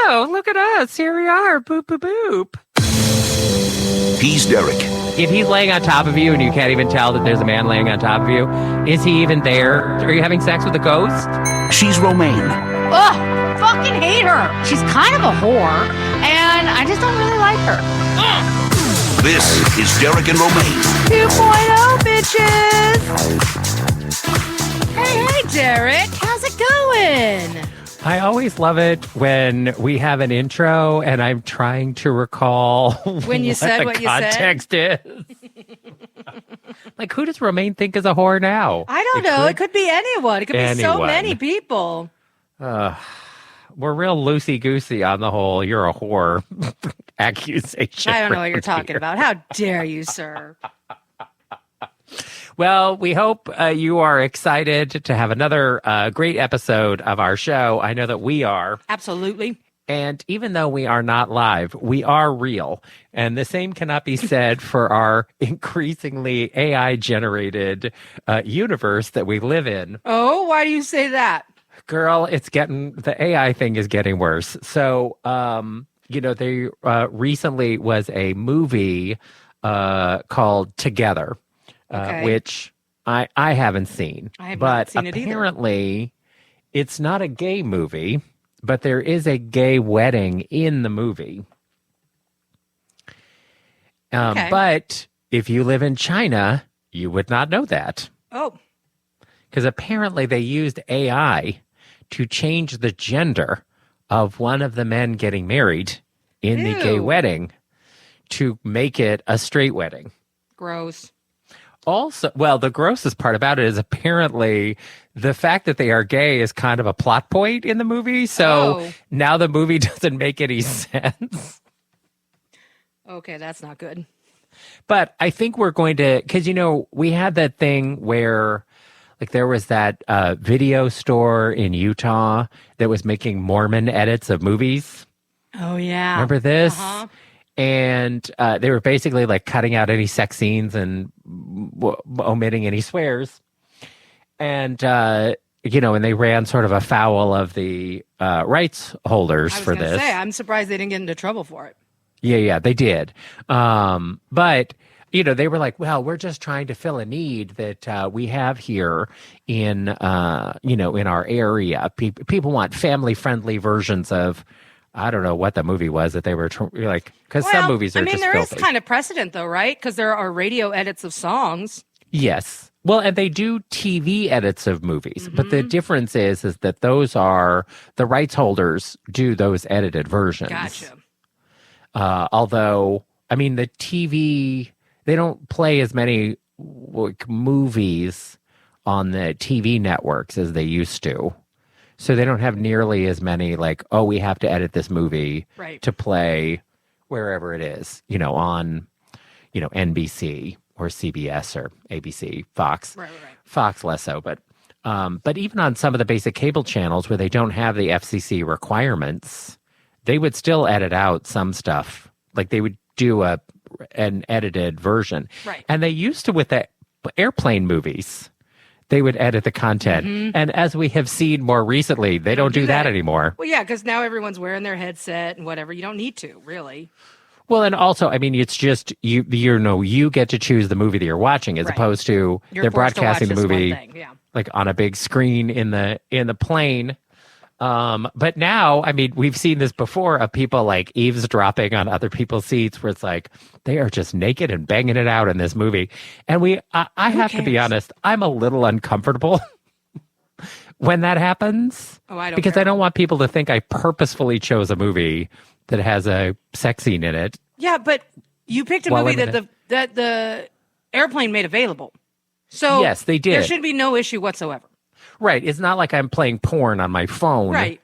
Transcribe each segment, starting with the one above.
oh, look at us. Here we are. Boop, boop, boop. He's Derek. If he's laying on top of you and you can't even tell that there's a man laying on top of you, is he even there? Are you having sex with a ghost? She's Romaine. Ugh, fucking hate her. She's kind of a whore, and I just don't really like her. This is Derek and Romaine. 2.0, bitches. Hey, Derek. How's it going? I always love it when we have an intro and I'm trying to recall when you said what you said. Context is. Like, who does Romaine think is a whore now? I don't know. It could be anyone. It could be so many people. We're real loosey-goosey on the whole you're a whore accusation. I don't know what you're talking about. How dare you, sir? Well, we hope you are excited to have another great episode of our show. I know that we are. Absolutely. And even though we are not live, we are real. And the same cannot be said for our increasingly AI-generated universe that we live in. Oh, why do you say that? Girl, the AI thing is getting worse. So, there recently was a movie called Together. Okay. Which I haven't seen. I have not seen it either. Apparently, it's not a gay movie, but there is a gay wedding in the movie. Okay. But if you live in China, you would not know that. Oh. Because apparently they used AI to change the gender of one of the men getting married in the gay wedding to make it a straight wedding. Gross. Also, well, the grossest part about it is apparently the fact that they are gay is kind of a plot point in the movie. So now the movie doesn't make any sense. Okay, that's not good. But I think we're going to, because, we had that thing where, like, there was that video store in Utah that was making Mormon edits of movies. Oh, yeah. Remember this? Uh-huh. And they were basically like cutting out any sex scenes and omitting any swears. And, and they ran sort of afoul of the rights holders for this. I was going to say, I'm surprised they didn't get into trouble for it. Yeah, they did. But, they were like, well, we're just trying to fill a need that we have here in, in our area. People want family-friendly versions of, I don't know what the movie was that they were because some movies are just there filthy. is kind of precedent though, right? Because there are radio edits of songs. Yes. Well, and they do TV edits of movies, but the difference is that those are the rights holders do those edited versions. Gotcha. Although, the TV, they don't play as many movies on the TV networks as they used to. So they don't have nearly as many we have to edit this movie to play wherever it is, on, NBC or CBS or ABC, Fox. Right. Fox less so, but even on some of the basic cable channels where they don't have the FCC requirements, they would still edit out some stuff. Like they would do an edited version. Right. And they used to with the airplane movies. They would edit the content. Mm-hmm. And as we have seen more recently, they don't do that anymore. Well, yeah, because now everyone's wearing their headset and whatever. You don't need to, really. Well, and also, it's just, you get to choose the movie that you're watching as opposed to they're broadcasting the movie like on a big screen in the plane. But now, we've seen this before of people like eavesdropping on other people's seats where it's like they are just naked and banging it out in this movie. And I have to be honest, I'm a little uncomfortable when that happens. Oh, I don't because care. I don't want people to think I purposefully chose a movie that has a sex scene in it. Yeah, but you picked a movie that the airplane made available. So yes, they did. There should be no issue whatsoever. Right. It's not like I'm playing porn on my phone. Right.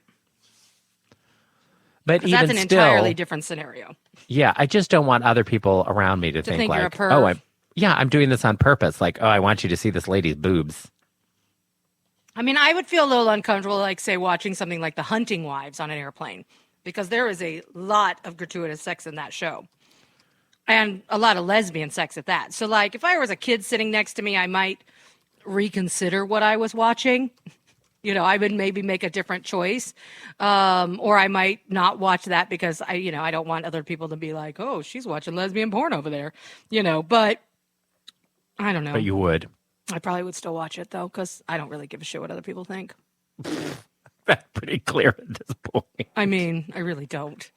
But even that's an entirely different scenario. Yeah, I just don't want other people around me to think you're a like, perv. I'm doing this on purpose. Like, I want you to see this lady's boobs. I would feel a little uncomfortable, like, say, watching something like The Hunting Wives on an airplane, because there is a lot of gratuitous sex in that show. And a lot of lesbian sex at that. So, like, if I was a kid sitting next to me, I might reconsider what I was watching. I would maybe make a different choice. Or I might not watch that because I don't want other people to be like, oh, she's watching lesbian porn over there, but I don't know. But you would. I probably would still watch it though, because I don't really give a shit what other people think. That's pretty clear at this point. I mean, I really don't.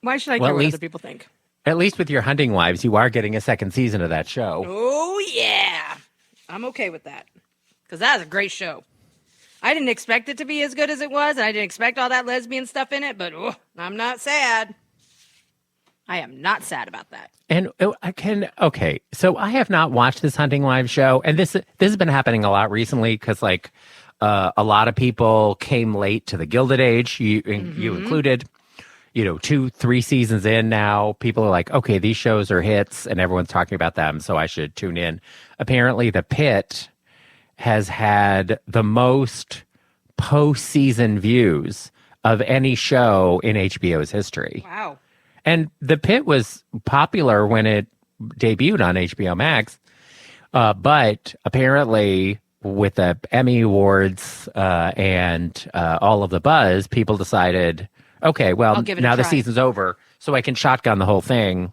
Why should I care what other people think? At least with your Hunting Wives, you are getting a second season of that show. Oh, yeah. I'm okay with that. Because that was a great show. I didn't expect it to be as good as it was, and I didn't expect all that lesbian stuff in it, but I'm not sad. I am not sad about that. And okay, so I have not watched this Hunting Wives show, and this has been happening a lot recently because, a lot of people came late to the Gilded Age, you included. 2-3 seasons in now, people are like, okay, these shows are hits and everyone's talking about them, so I should tune in. Apparently, The Pit has had the most postseason views of any show in HBO's history. Wow. And The Pit was popular when it debuted on HBO Max, but apparently with the Emmy Awards and all of the buzz, people decided, okay, well, now the season's over, so I can shotgun the whole thing.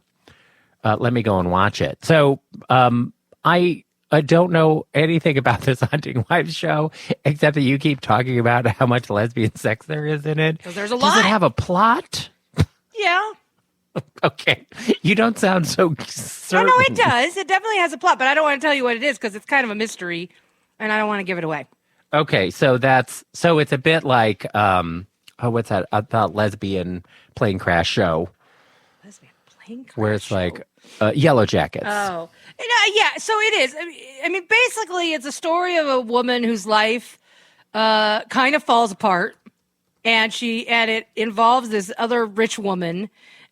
Let me go and watch it. So I don't know anything about this Hunting Wives show, except that you keep talking about how much lesbian sex there is in it. 'Cause there's a lot. Does it have a plot? Yeah. Okay. You don't sound so certain. No, it does. It definitely has a plot, but I don't want to tell you what it is because it's kind of a mystery, and I don't want to give it away. Okay, so it's a bit like what's that? The lesbian plane crash show. Lesbian plane crash where it's show. like Yellow Jackets. Oh, yeah. So it is. I mean, basically, it's a story of a woman whose life kind of falls apart, and it involves this other rich woman,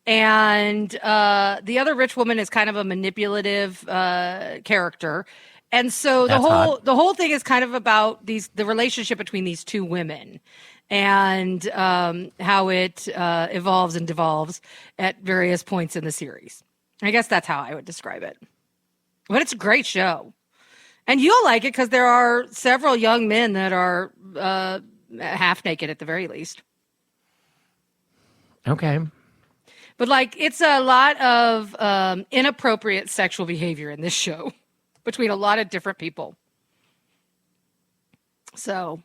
and the other rich woman is kind of a manipulative character. And so the whole thing is kind of about the relationship between these two women, and how it evolves and devolves at various points in the series. I guess that's how I would describe it. But it's a great show. And you'll like it because there are several young men that are half naked at the very least. Okay. But it's a lot of inappropriate sexual behavior in this show between a lot of different people. So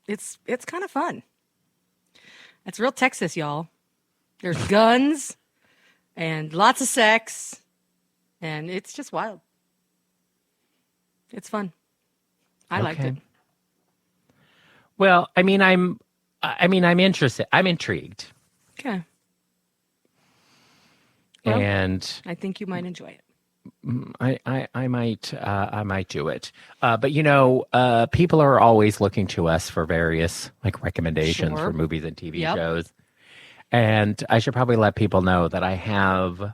it's kind of fun. It's real Texas, y'all. There's guns and lots of sex, and it's just wild. It's fun. I liked it. Well, I'm interested. I'm intrigued. Okay. Well, and I think you might enjoy it. I might do it. But people are always looking to us for various recommendations for movies and TV shows. And I should probably let people know that I have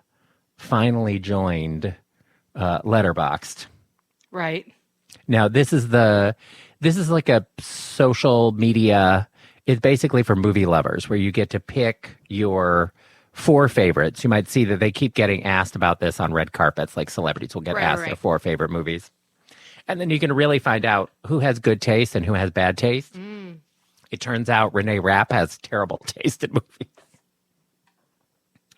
finally joined Letterboxd. Right. Now this is like a social media. It's basically for movie lovers where you get to pick your 4 favorites. You might see that they keep getting asked about this on red carpets. Like celebrities will get asked their 4 favorite movies. And then you can really find out who has good taste and who has bad taste. It turns out Renee Rapp has terrible taste in movies.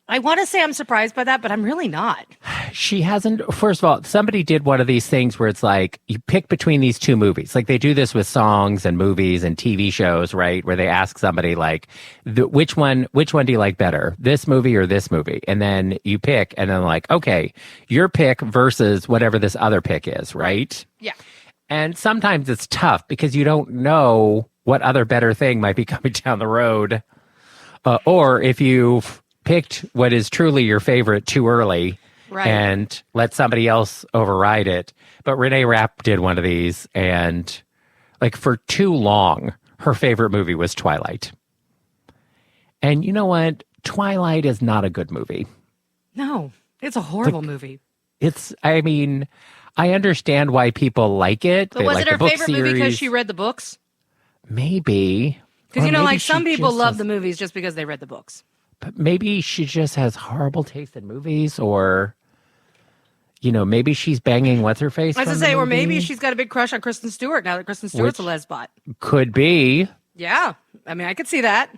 I want to say I'm surprised by that, but I'm really not. She hasn't. First of all, somebody did one of these things where it's like you pick between these 2 movies. Like they do this with songs and movies and TV shows, right? Where they ask somebody which one do you like better, this movie or this movie? And then you pick, and then okay, your pick versus whatever this other pick is, right? Yeah. And sometimes it's tough because you don't know what other better thing might be coming down the road, or if you've picked what is truly your favorite too early. Right. And let somebody else override it. But Renee Rapp did one of these, and for too long, her favorite movie was Twilight. And you know what? Twilight is not a good movie. No, it's a horrible movie. I understand why people like it. But was it her favorite movie because she read the books? Maybe. Because some people love the movies just because they read the books. But maybe she just has horrible taste in movies, or maybe she's banging what's her face. I was from gonna the say, or movie? maybe she's got a big crush on Kristen Stewart now that Kristen Stewart's a lesbot. Could be. Yeah, I mean, I could see that.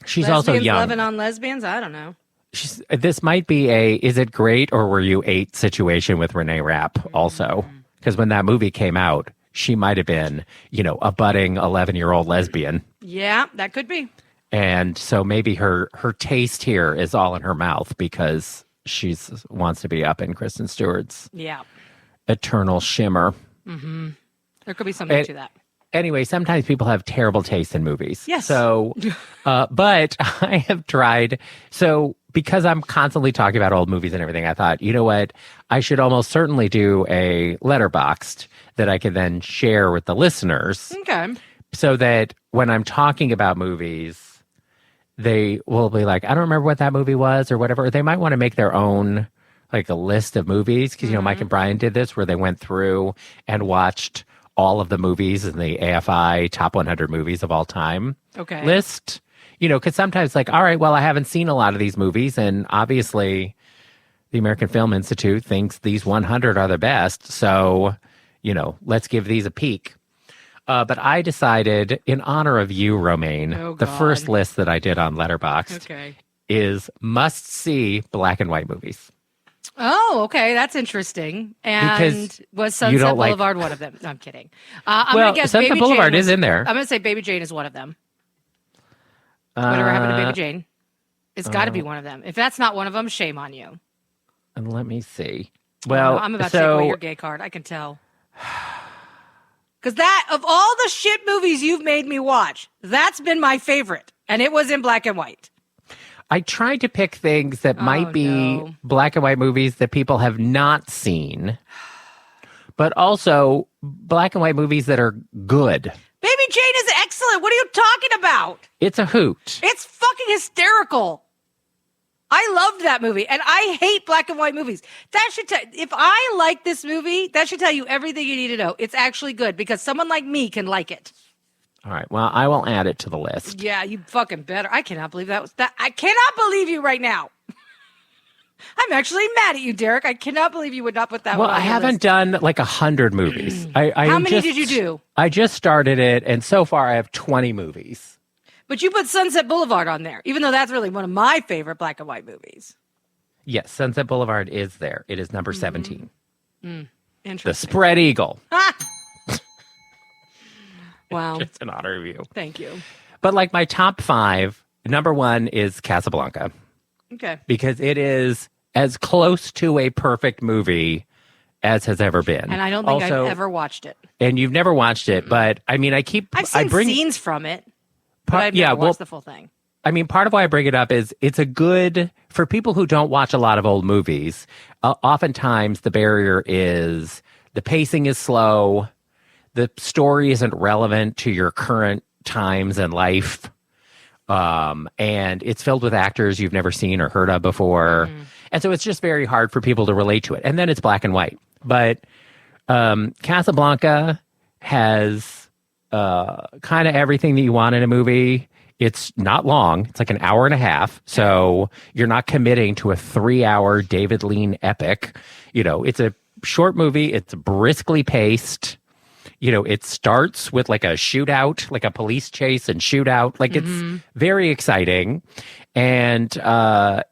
She's Lesbians also young. loving on lesbians. I don't know. This might be a "is it great or were you 8" situation with Renee Rapp also, because when that movie came out, she might have been, a budding 11-year-old lesbian, Yeah, that could be. and so maybe her taste here is all in her mouth because wants to be up in Kristen Stewart's Yeah, eternal shimmer. there could be something to that. Anyway, sometimes people have terrible taste in movies. Yes. So, but I have tried. So, because I'm constantly talking about old movies and everything, I thought, you know what? I should almost certainly do a Letterboxd that I could then share with the listeners. Okay. So that when I'm talking about movies, they will be like, I don't remember what that movie was or whatever. Or they might want to make their own, like a list of movies. Because, Mike and Brian did this where they went through and watched all of the movies in the AFI top 100 movies of all time list. Because sometimes all right, well, I haven't seen a lot of these movies. And obviously the American Film Institute thinks these 100 are the best. So, let's give these a peek. But I decided, in honor of you, Romaine, the first list that I did on Letterboxd is must-see black and white movies. Oh, okay. That's interesting. And Because was Sunset Boulevard one of them? No, I'm kidding. I'm well, going to guess Sunset Baby Boulevard Jane is in there. I'm going to say Baby Jane is one of them. Whatever happened to Baby Jane? It's got to be one of them. If that's not one of them, shame on you. And let me see. Well, I'm about to take away your gay card. I can tell. Because of all the shit movies you've made me watch, that's been my favorite. And it was in black and white. I tried to pick things that might be black and white movies that people have not seen, but also black and white movies that are good. Baby Jane is excellent. What are you talking about? It's a hoot. It's fucking hysterical. I loved that movie, and I hate black and white movies. That should if I like this movie, that should tell you everything you need to know. It's actually good because someone like me can like it. All right. Well, I will add it to the list. Yeah, you fucking better. I cannot believe that was that. I cannot believe you right now. I'm actually mad at you, Derek. I cannot believe you would not put that one on I your haven't list. done 100 movies. How many did you do? I just started it, and so far I have 20 movies. But you put Sunset Boulevard on there, even though that's really one of my favorite black and white movies. Yes, Sunset Boulevard is there. It is number 17. Interesting. The Spread Eagle. Wow. Just an honor of you. Thank you. But my top 5, number 1 is Casablanca. Okay. Because it is as close to a perfect movie as has ever been. And I don't think I've ever watched it. And you've never watched it, but I mean, I've seen scenes from it, but I've never watched the full thing. I mean, part of why I bring it up is it's a good, for people who don't watch a lot of old movies, oftentimes the barrier is the pacing is slow, the story isn't relevant to your current times and life, and it's filled with actors you've never seen or heard of before. And so it's just very hard for people to relate to it. And then it's black and white. But Casablanca has kind of everything that you want in a movie. It's not long. It's like an hour and a half. So you're not committing to a 3-hour David Lean epic. It's a short movie. It's briskly paced. It starts with a shootout, like a police chase and shootout. It's very exciting. And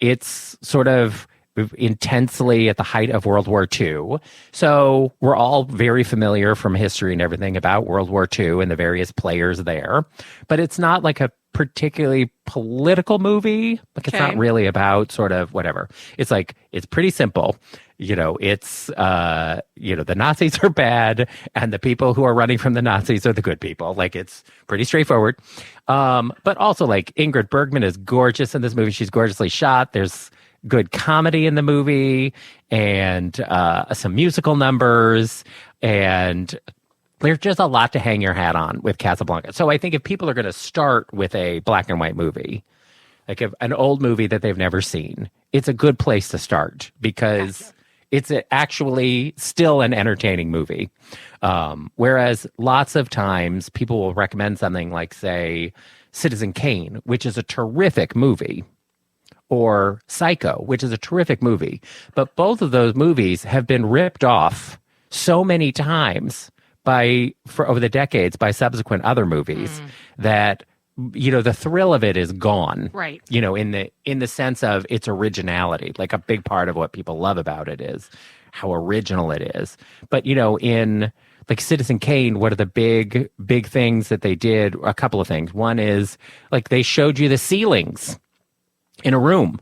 it's sort of intensely at the height of World War II. So we're all very familiar from history and everything about World War II and the various players there. But it's not a particularly political movie. It's not really about sort of whatever. It's it's pretty simple. It's the Nazis are bad and the people who are running from the Nazis are the good people. It's pretty straightforward. But also Ingrid Bergman is gorgeous in this movie. She's gorgeously shot. There's good comedy in the movie and some musical numbers, and there's just a lot to hang your hat on with Casablanca. So I think if people are going to start with a black and white movie, if an old movie that they've never seen, it's a good place to start because it's actually still an entertaining movie. Whereas lots of times people will recommend something like, say, Citizen Kane, which is a terrific movie, or Psycho, which is a terrific movie. But both of those movies have been ripped off so many times over the decades by subsequent other movies that the thrill of it is gone. Right. In the sense of its originality. Like a big part of what people love about it is how original it is. But in like Citizen Kane, what are the big things that they did? A couple of things. One is like they showed you the ceilings in a room.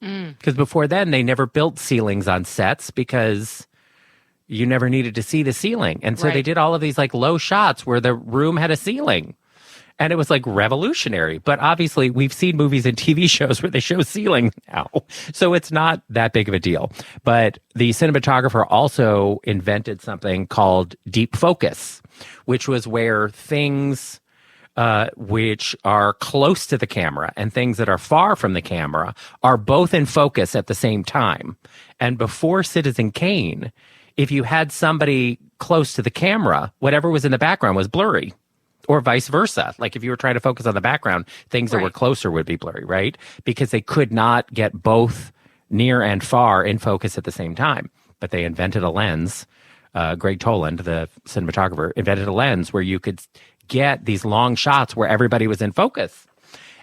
Because before then they never built ceilings on sets because you never needed to see the ceiling. And so they did all of these like low shots where the room had a ceiling. And it was like revolutionary. But obviously we've seen movies and TV shows where they show ceiling now. So it's not that big of a deal. But the cinematographer also invented something called deep focus, which was where things which are close to the camera and things that are far from the camera are both in focus at the same time. And before Citizen Kane, if you had somebody close to the camera, whatever was in the background was blurry. Or vice versa. Like if you were trying to focus on the background, things that were closer would be blurry, right? Because they could not get both near and far in focus at the same time. But they invented a lens. Greg Toland, the cinematographer, invented a lens where you could get these long shots where everybody was in focus.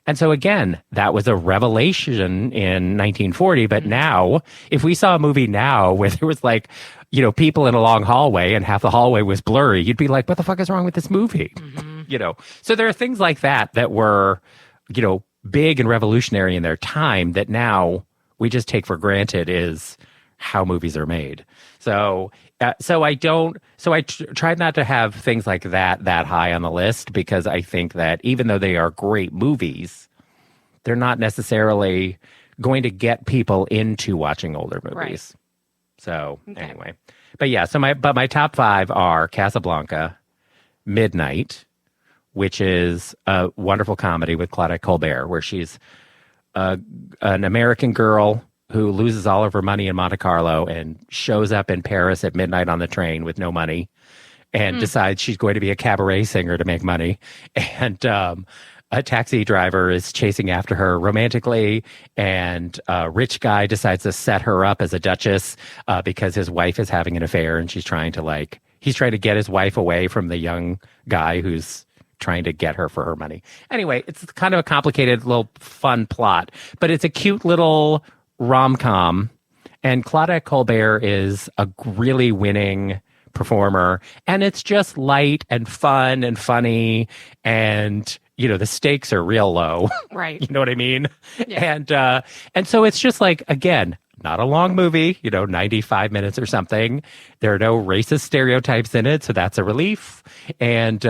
And so again, that was a revelation in 1940. But now, if we saw a movie now where there was like, people in a long hallway and half the hallway was blurry, you'd be like, what the fuck is wrong with this movie? So there are things like that were, big and revolutionary in their time that now we just take for granted is how movies are made. So I tried not to have things like that high on the list because I think that even though they are great movies, they're not necessarily going to get people into watching older movies. Right. So anyway, but yeah, my top 5 are Casablanca, Midnight, which is a wonderful comedy with Claudette Colbert, where she's an American girl who loses all of her money in Monte Carlo and shows up in Paris at midnight on the train with no money and decides she's going to be a cabaret singer to make money. And a taxi driver is chasing after her romantically, and a rich guy decides to set her up as a duchess because his wife is having an affair, and he's trying to get his wife away from the young guy who's trying to get her for her money. Anyway, it's kind of a complicated little fun plot, but it's a cute little rom-com, and Claudette Colbert is a really winning performer, and it's just light and fun and funny, and the stakes are real low. Right. You know what I mean? Yeah. And so it's just like, again, not a long movie, 95 minutes or something. There are no racist stereotypes in it, so that's a relief. And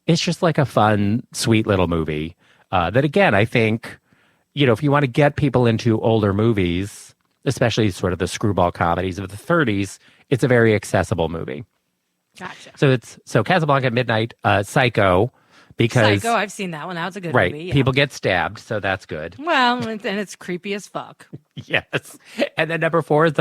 it's just like a fun, sweet little movie that, again, I think, if you want to get people into older movies, especially sort of the screwball comedies of the 30s, it's a very accessible movie. Gotcha. So Casablanca, Midnight, Psycho, because Psycho, I've seen that one. That was a good right, movie. Yeah. People get stabbed, so that's good. Well, and it's creepy as fuck. Yes. And then number 4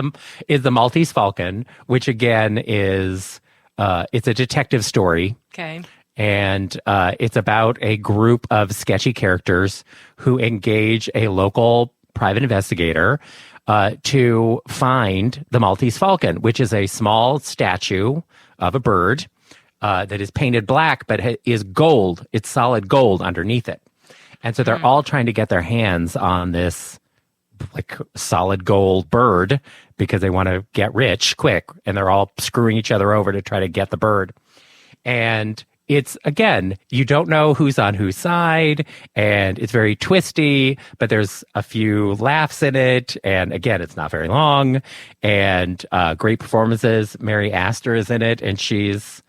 is the Maltese Falcon, which again is it's a detective story. Okay. And it's about a group of sketchy characters who engage a local private investigator to find the Maltese Falcon, which is a small statue of a bird that is painted black, but is gold. It's solid gold underneath it. And so they're all trying to get their hands on this like solid gold bird because they want to get rich quick. And they're all screwing each other over to try to get the bird. And it's, again, you don't know who's on whose side, and it's very twisty, but there's a few laughs in it. And again, it's not very long, and great performances. Mary Astor is in it, and she's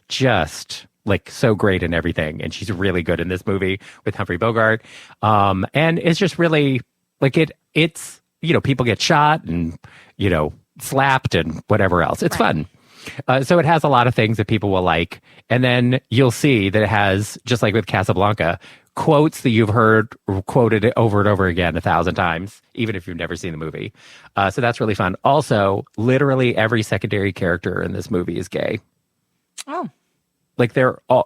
just like so great in everything. And she's really good in this movie with Humphrey Bogart. And it's just really like it's, people get shot and, slapped and whatever else. It's fun. So it has a lot of things that people will like. And then you'll see that it has, just like with Casablanca, quotes that you've heard quoted over and over again 1,000 times, even if you've never seen the movie. So that's really fun. Also, literally every secondary character in this movie is gay. Oh. Like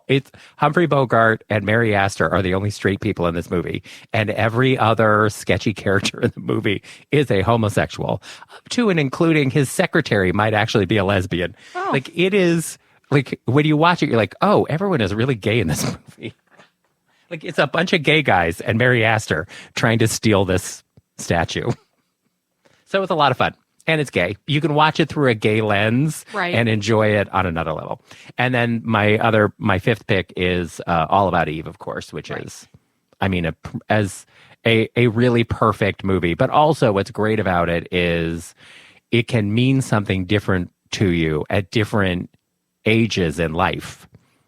it's Humphrey Bogart and Mary Astor are the only straight people in this movie, and every other sketchy character in the movie is a homosexual, up to and including his secretary might actually be a lesbian. Oh. Like it is like when you watch it, you're like, oh, everyone is really gay in this movie. Like it's a bunch of gay guys and Mary Astor trying to steal this statue. So it's a lot of fun. And it's gay. You can watch it through a gay lens and enjoy it on another level. And then my fifth pick is All About Eve, of course, which is, I mean, a really perfect movie. But also what's great about it is it can mean something different to you at different ages in life.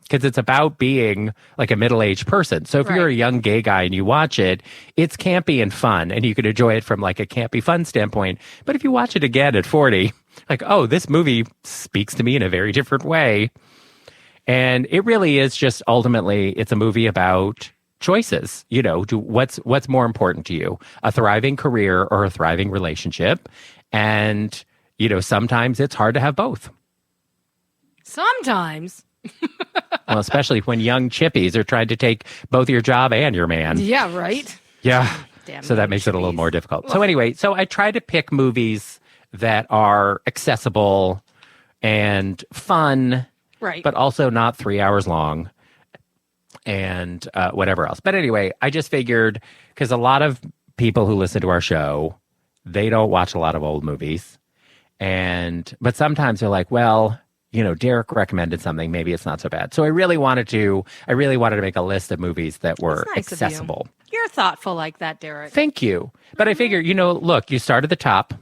Because it's about being like a middle-aged person. So if you're a young gay guy and you watch it, it's campy and fun, and you can enjoy it from like a campy fun standpoint. But if you watch it again at 40, like, oh, this movie speaks to me in a very different way. And it really is just ultimately, it's a movie about choices. You know, what's more important to you, a thriving career or a thriving relationship? And, you know, sometimes it's hard to have both. Sometimes. Well, especially when young chippies are trying to take both your job and your man. Yeah, right? Yeah. Damn so that makes it a little more difficult. So anyway, I try to pick movies that are accessible and fun, but also not 3 hours long and whatever else. But anyway, I just figured, because a lot of people who listen to our show, they don't watch a lot of old movies. But sometimes they're like, well, you know, Derek recommended something. Maybe it's not so bad. So I really wanted to make a list of movies that were accessible. You're thoughtful like that, Derek. Thank you. But I figure, you know, look, you start at the top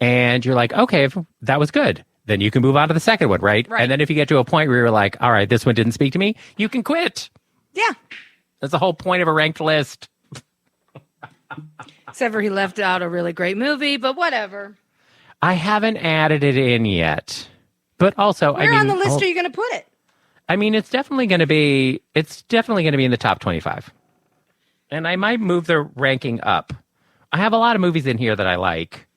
and you're like, okay, if that was good, then you can move on to the second one, right? And then if you get to a point where you're like, all right, this one didn't speak to me, you can quit. Yeah. That's the whole point of a ranked list. Except for he left out a really great movie, but whatever. I haven't added it in yet. But also, where on the list are you going to put it? I mean, it's definitely going to be in the top 25. And I might move the ranking up. I have a lot of movies in here that I like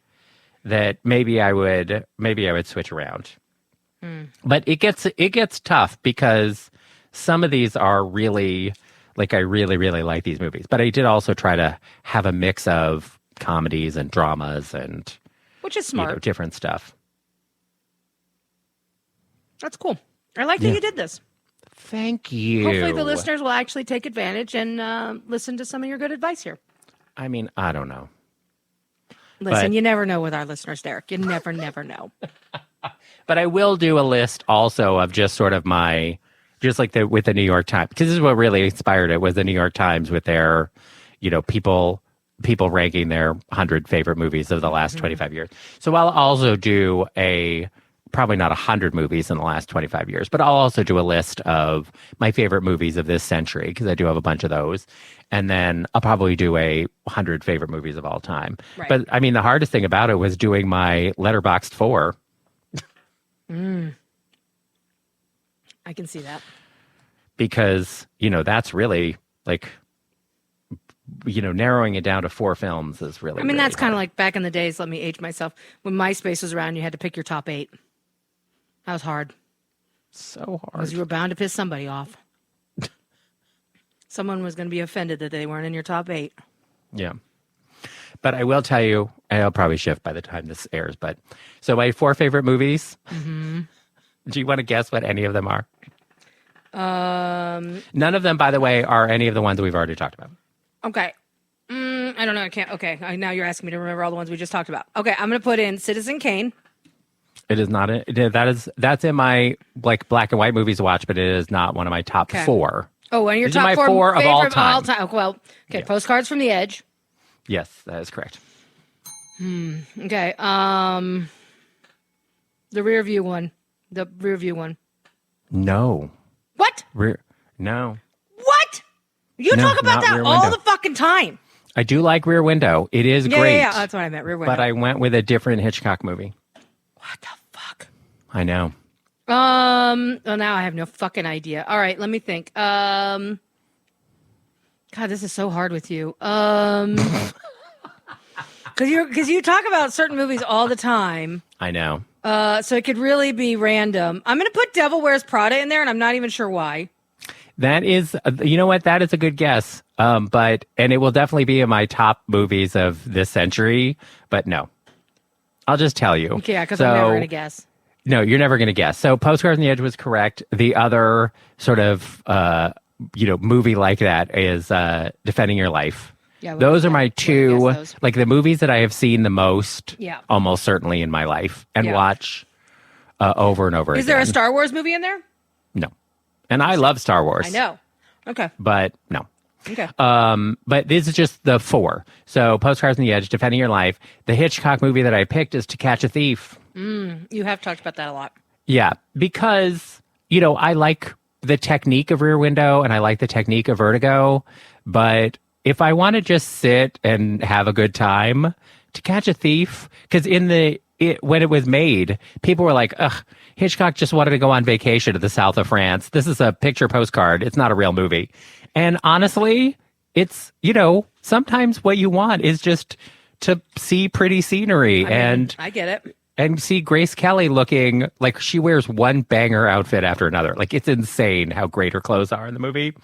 that maybe I would switch around. But it gets tough because some of these are really, like, I really, really like these movies. But I did also try to have a mix of comedies and dramas and, which is smart, different stuff. That's cool. I like that you did this. Thank you. Hopefully the listeners will actually take advantage and listen to some of your good advice here. I mean, I don't know. Listen, you never know with our listeners, Derek. You never know. But I will do a list also of just sort of with the New York Times, because this is what really inspired it, was the New York Times with their, you know, people ranking their 100 favorite movies of the last 25 years. So I'll also do probably not 100 movies in the last 25 years, but I'll also do a list of my favorite movies of this century, because I do have a bunch of those. And then I'll probably do 100 favorite movies of all time. Right. But I mean, the hardest thing about it was doing my Letterboxd 4. I can see that. Because, you know, that's really like, you know, narrowing it down to 4 films is really, I mean, really that's kind of hard. like back in the days, let me age myself, when MySpace was around, you had to pick your top 8. That was hard. So hard. Because you were bound to piss somebody off. Someone was going to be offended that they weren't in your top 8. Yeah. But I will tell you, and I'll probably shift by the time this airs, but so my 4 favorite movies, do you want to guess what any of them are? None of them, by the way, are any of the ones we've already talked about. Okay. I don't know. I can't. Okay. Now you're asking me to remember all the ones we just talked about. Okay. I'm going to put in Citizen Kane. It is not. That's in my like black and white movies to watch, but it is not one of my top 4. Oh, one of your These top are my 4 of all time. Well, okay. Yeah. Postcards from the Edge. Yes, that is correct. Okay. The Rear View one. The Rear View one. No. What? No. What? You talk about that all the fucking time. I do like Rear Window. It is great. Yeah, that's what I meant. Rear Window. But I went with a different Hitchcock movie. What the fuck? I know. Well, now I have no fucking idea. All right, let me think. God, this is so hard with you. Because you talk about certain movies all the time. I know. So it could really be random. I'm going to put Devil Wears Prada in there, and I'm not even sure why. That is, you know what? That is a good guess. And it will definitely be in my top movies of this century. But no, I'll just tell you. Yeah, because I'm never going to guess. No, you're never going to guess. So Postcards on the Edge was correct. The other sort of, movie like that is Defending Your Life. Yeah, those are my two, like the movies that I have seen the most, almost certainly in my life, and watch over and over again. Is there a Star Wars movie in there? No. And I love Star Wars. I know. Okay. But no. Okay. But this is just the four. So Postcards on the Edge, Defending Your Life. The Hitchcock movie that I picked is To Catch a Thief. You have talked about that a lot. Yeah, because, I like the technique of Rear Window and I like the technique of Vertigo. But if I want to just sit and have a good time, To Catch a Thief, because when it was made, people were like, ugh, Hitchcock just wanted to go on vacation to the south of France. This is a picture postcard. It's not a real movie. And honestly, it's, sometimes what you want is just to see pretty scenery. I get it. And see Grace Kelly looking like she wears one banger outfit after another. Like, it's insane how great her clothes are in the movie.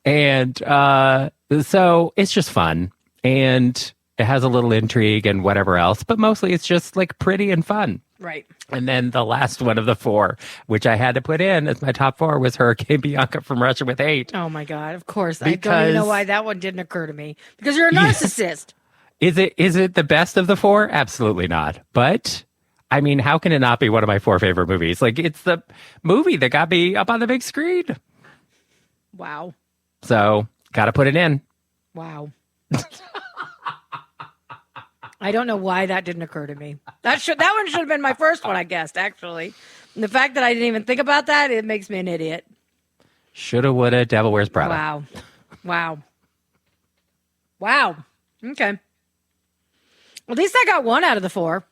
And so it's just fun. And it has a little intrigue and whatever else. But mostly it's just like pretty and fun. Right. And then the last one of the four, which I had to put in as my top four, was Hurricane Bianca from Russia with Hate. Oh, my God. Of course. I don't even know why that one didn't occur to me. Because you're a narcissist. Is it the best of the four? Absolutely not. But, I mean, how can it not be one of my four favorite movies? Like, it's the movie that got me up on the big screen. Wow. So, got to put it in. Wow. I don't know why that didn't occur to me. That one should have been my first one, I guessed, actually. And the fact that I didn't even think about that, it makes me an idiot. Shoulda, woulda, Devil Wears Prada. Wow. Okay. At least I got one out of the four.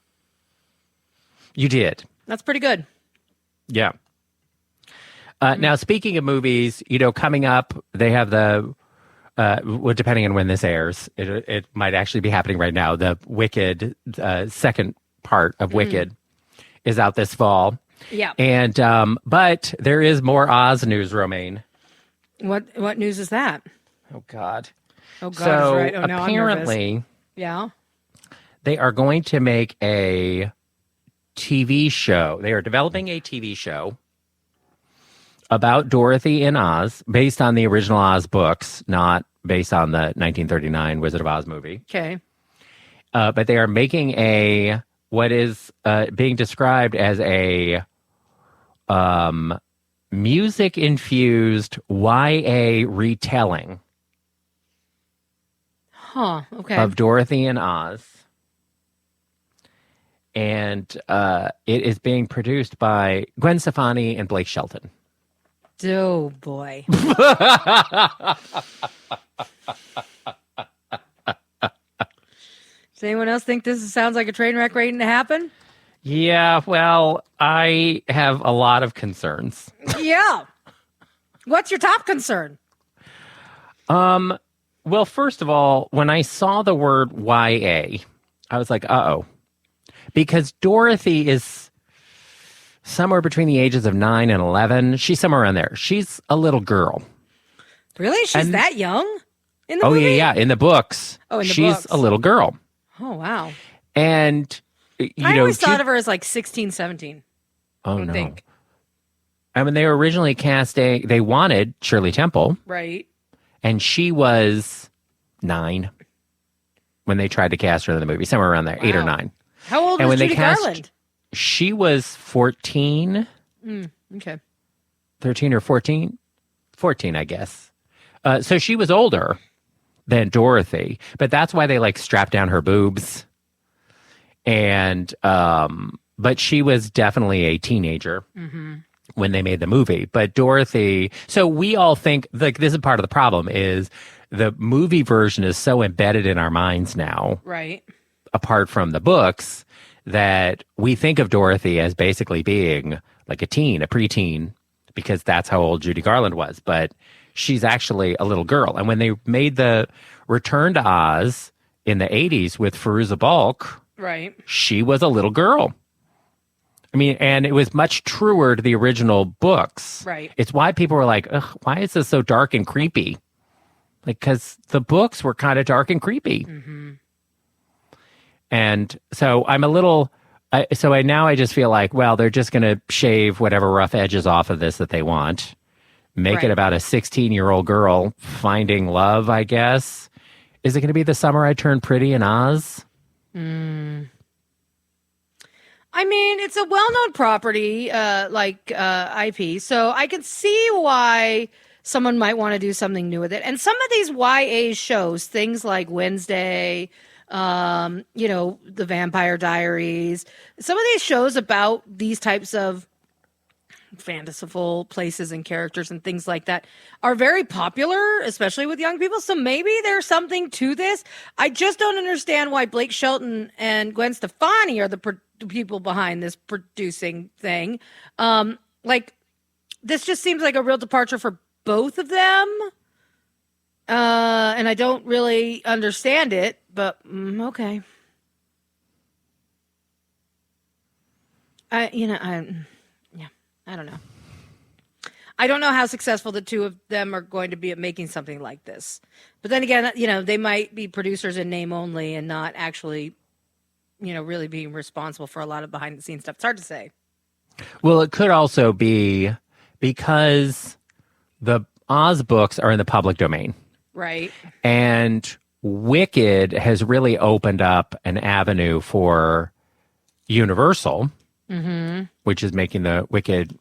You did. That's pretty good. Yeah. Now, speaking of movies, coming up, they have the... depending on when this airs, it might actually be happening right now. The Wicked second part of Wicked is out this fall. Yeah. And but there is more Oz news, Romaine. What news is that? Oh God. Oh God. So right. Oh no. apparently, yeah, they are going to make a TV show. They are developing a TV show about Dorothy in Oz, based on the original Oz books, not based on the 1939 Wizard of Oz movie. Okay. But they are making what is being described as a music-infused YA retelling of Dorothy in Oz. And it is being produced by Gwen Stefani and Blake Shelton. Oh, boy. Does anyone else think this sounds like a train wreck waiting to happen? Yeah, well, I have a lot of concerns. Yeah. What's your top concern? Well, first of all, when I saw the word YA, I was like, uh-oh. Because Dorothy is somewhere between the ages of 9 and 11. She's somewhere around there. She's a little girl. Really? She's that young in the movie? Yeah. In the books, she's a little girl. Oh, wow. And, I always thought of her as like 16, 17. Oh, no. Think. I mean, they were originally casting, they wanted Shirley Temple. Right. And she was 9 when they tried to cast her in the movie, somewhere around there, 8 or 9. How old was Judy Garland? She was 14. Okay. 13 or 14? 14, I guess. So she was older than Dorothy, but that's why they strapped down her boobs. And, but she was definitely a teenager when they made the movie. But Dorothy, so we all think, this is part of the problem, is the movie version is so embedded in our minds now. Right. Apart from the books, that we think of Dorothy as basically being like a teen, a preteen, because that's how old Judy Garland was. But she's actually a little girl. And when they made the Return to Oz in the 80s with Fairuza Balk, right, she was a little girl. I mean, and it was much truer to the original books. Right. It's why people were like, ugh, why is this so dark and creepy? Like, because the books were kind of dark and creepy. Mm-hmm. And so I'm a little, now I just feel like, well, they're just going to shave whatever rough edges off of this that they want. Make it about a 16-year-old girl finding love, I guess. Is it going to be The Summer I Turned Pretty in Oz? I mean, it's a well-known property, IP, so I can see why someone might want to do something new with it. And some of these YA shows, things like Wednesday, The Vampire Diaries, some of these shows about these types of fanciful places and characters and things like that are very popular, especially with young people. So maybe there's something to this. I just don't understand why Blake Shelton and Gwen Stefani are the people behind this producing thing. This just seems like a real departure for both of them. And I don't really understand it, but okay. I don't know. I don't know how successful the two of them are going to be at making something like this. But then again, they might be producers in name only and not actually, really being responsible for a lot of behind the scenes stuff. It's hard to say. Well, it could also be because the Oz books are in the public domain. Right. And Wicked has really opened up an avenue for Universal, which is making the Wicked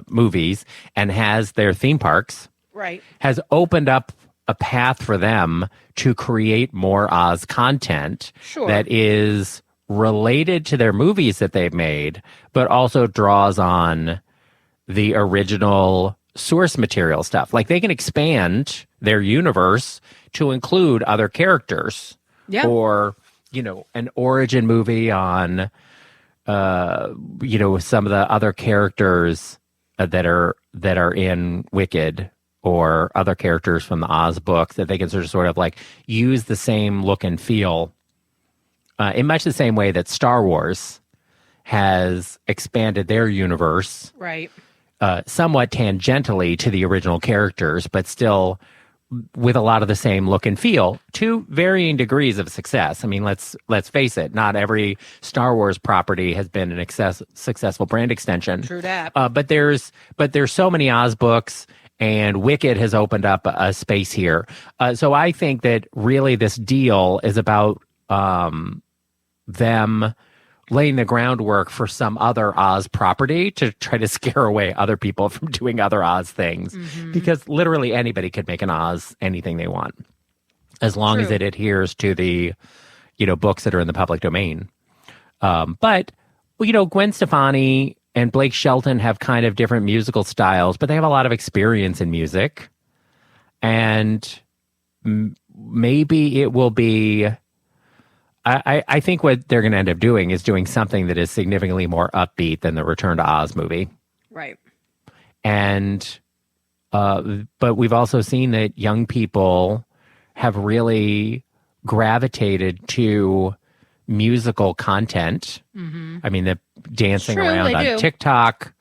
movies and has their theme parks, right, has opened up a path for them to create more Oz content that is related to their movies that they've made, but also draws on the original source material stuff. Like they can expand their universe to include other characters, or an origin movie on some of the other characters that are in Wicked, or other characters from the Oz books that they can sort of like use the same look and feel in much the same way that Star Wars has expanded their universe, right, somewhat tangentially to the original characters, but still with a lot of the same look and feel, to varying degrees of success. I mean, let's face it, not every Star Wars property has been an successful brand extension. True that. But there's so many Oz books, and Wicked has opened up a space here. So I think that really this deal is about them laying the groundwork for some other Oz property to try to scare away other people from doing other Oz things. Because literally anybody could make an Oz anything they want, as long as it adheres to the, books that are in the public domain. But Gwen Stefani and Blake Shelton have kind of different musical styles, but they have a lot of experience in music. And maybe it will be... I think what they're going to end up doing is doing something that is significantly more upbeat than the Return to Oz movie. Right. And, but we've also seen that young people have really gravitated to musical content. I mean, the dancing around on TikTok,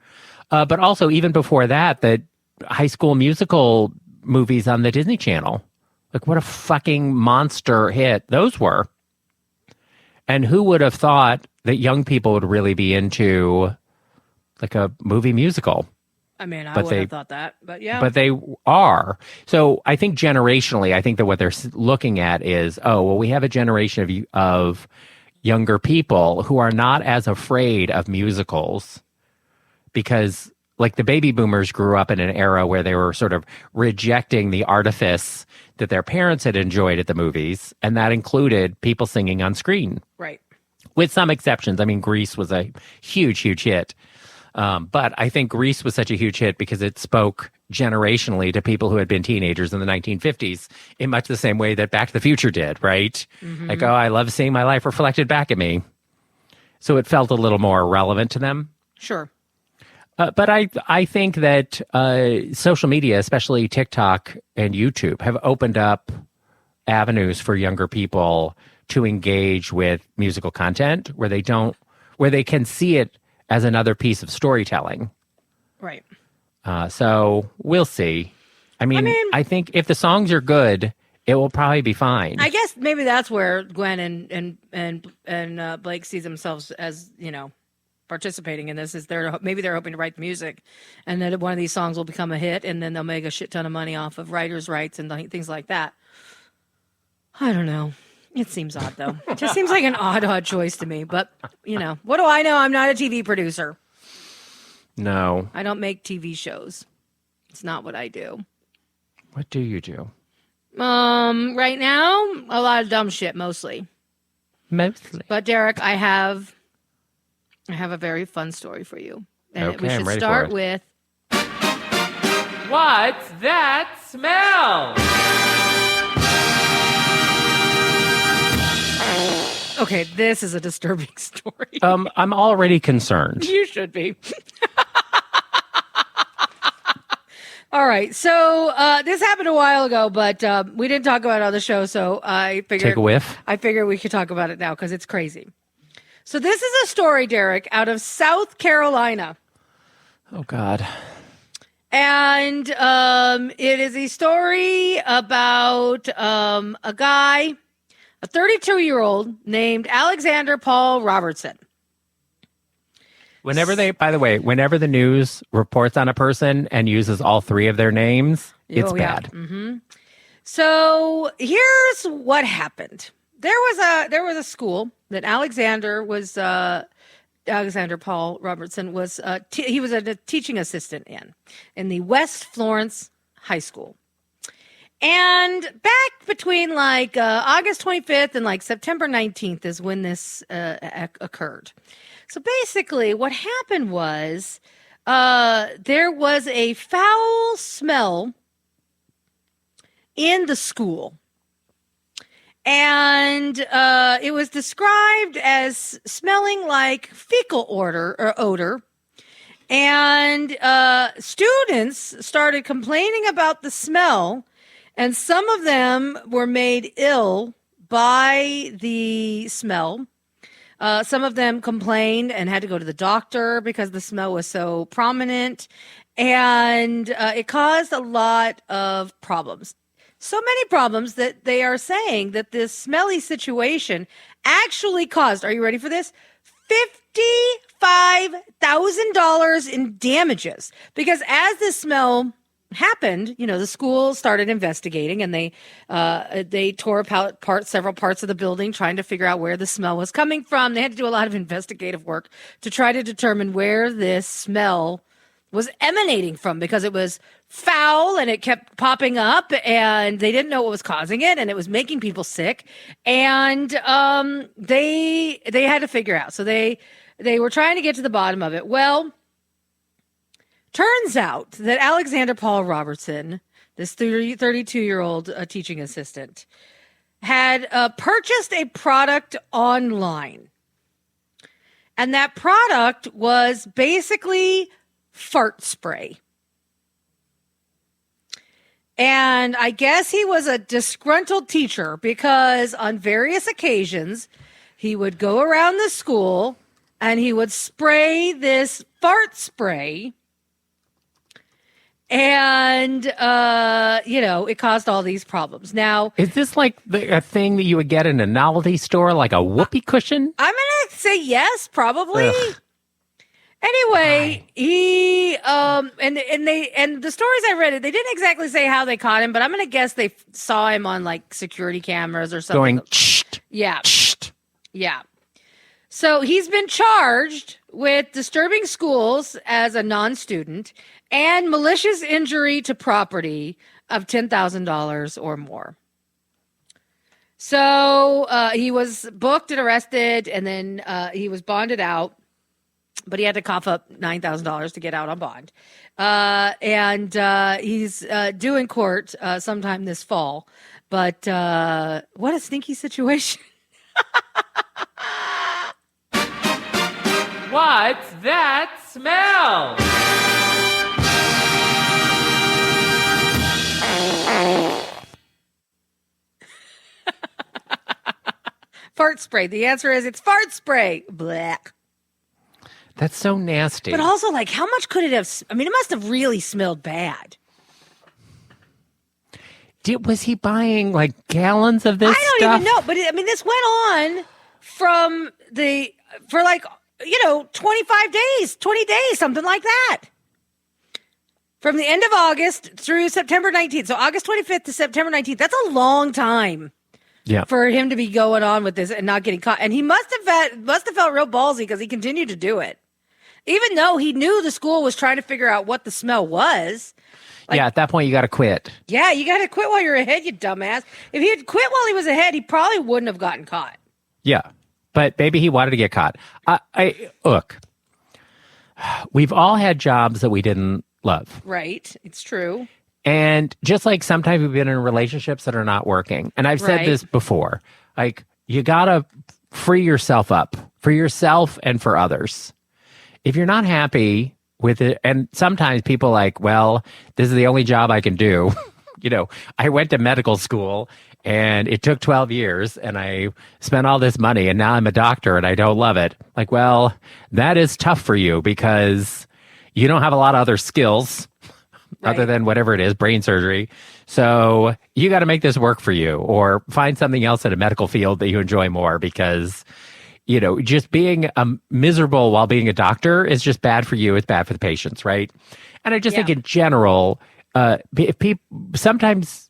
but also even before that, the High School Musical movies on the Disney Channel. Like, what a fucking monster hit those were. And who would have thought that young people would really be into like a movie musical? I mean, I would have thought that, but yeah. But they are. So I think generationally, I think that what they're looking at is, we have a generation of younger people who are not as afraid of musicals, because like the baby boomers grew up in an era where they were sort of rejecting the artifice that their parents had enjoyed at the movies, and that included people singing on screen. Right. With some exceptions. I mean, Grease was a huge, huge hit. But I think Grease was such a huge hit because it spoke generationally to people who had been teenagers in the 1950s in much the same way that Back to the Future did, right? Like, I love seeing my life reflected back at me. So it felt a little more relevant to them. Sure. But I think that social media, especially TikTok and YouTube, have opened up avenues for younger people to engage with musical content where they can see it as another piece of storytelling. Right. So we'll see. I mean, I think if the songs are good, it will probably be fine. I guess maybe that's where Gwen and Blake sees themselves as, participating in this. Is maybe they're hoping to write the music, and then one of these songs will become a hit, and then they'll make a shit ton of money off of writers' rights and things like that. I don't know. It seems odd, though. It just seems like an odd choice to me. But, what do I know? I'm not a TV producer. No. I don't make TV shows. It's not what I do. What do you do? Right now, a lot of dumb shit, mostly. Mostly. But Derek, I have a very fun story for you. And Okay, we should I'm ready start for it. with What's that smell? Okay, this is a disturbing story. I'm already concerned. You should be. All right, so this happened a while ago, but we didn't talk about it on the show, so I figured Take a whiff. I figured we could talk about it now because it's crazy. So this is a story, Derek, out of South Carolina. Oh, God. And it is a story about a guy, a 32-year-old named Alexander Paul Robertson. Whenever the news reports on a person and uses all three of their names, it's bad. Mm-hmm. So here's what happened. There was a school that Alexander Paul Robertson was he was a teaching assistant in the West Florence High School. And back between August 25th and September 19th is when this occurred. So basically what happened was there was a foul smell in the school. And it was described as smelling like fecal odor. And students started complaining about the smell, and some of them were made ill by the smell. Some of them complained and had to go to the doctor because the smell was so prominent. And it caused a lot of problems. So many problems that they are saying that this smelly situation actually caused, are you ready for this? $55,000 in damages. Because as this smell happened, the school started investigating, and they tore apart several parts of the building trying to figure out where the smell was coming from. They had to do a lot of investigative work to try to determine where this smell was emanating from, because it was foul and it kept popping up, and they didn't know what was causing it, and it was making people sick. And they had to figure out. So they were trying to get to the bottom of it. Well, turns out that Alexander Paul Robertson, this 32-year-old teaching assistant, had purchased a product online. And that product was basically fart spray. And I guess he was a disgruntled teacher, because on various occasions he would go around the school and he would spray this fart spray. And, it caused all these problems. Now, is this like a thing that you would get in a novelty store, like a whoopee cushion? I'm going to say yes, probably. Ugh. Anyway, he and the stories I read, they didn't exactly say how they caught him, but I'm going to guess they saw him on security cameras or something. Going, Shh, yeah, shh. yeah. So he's been charged with disturbing schools as a non-student and malicious injury to property of $10,000 or more. So he was booked and arrested, and then he was bonded out. But he had to cough up $9,000 to get out on bond. And he's due in court sometime this fall. But what a stinky situation. What's that smell? Fart spray. The answer is it's fart spray. Blech. That's so nasty. But also, like, how much could it have? I mean, it must have really smelled bad. Was he buying like gallons of this I don't stuff? even know. But I mean, this went on for like, 25 days, 20 days, something like that. From the end of August through September 19th. So August 25th to September 19th. That's a long time. Yeah. For him to be going on with this and not getting caught. And he must have felt real ballsy because he continued to do it. Even though he knew the school was trying to figure out what the smell was. Yeah, at that point, you got to quit. Yeah, you got to quit while you're ahead, you dumbass. If he had quit while he was ahead, he probably wouldn't have gotten caught. Yeah, but maybe he wanted to get caught. Look, we've all had jobs that we didn't love. Right, it's true. And just like sometimes we've been in relationships that are not working. And I've said this before, like you got to free yourself up for yourself and for others. If you're not happy with it, and sometimes people like, well, this is the only job I can do. I went to medical school and it took 12 years and I spent all this money and now I'm a doctor and I don't love it. Like, well, that is tough for you because you don't have a lot of other skills. Other than whatever it is, brain surgery. So you got to make this work for you or find something else in a medical field that you enjoy more because, just being miserable while being a doctor is just bad for you. It's bad for the patients, right? And I just think in general, sometimes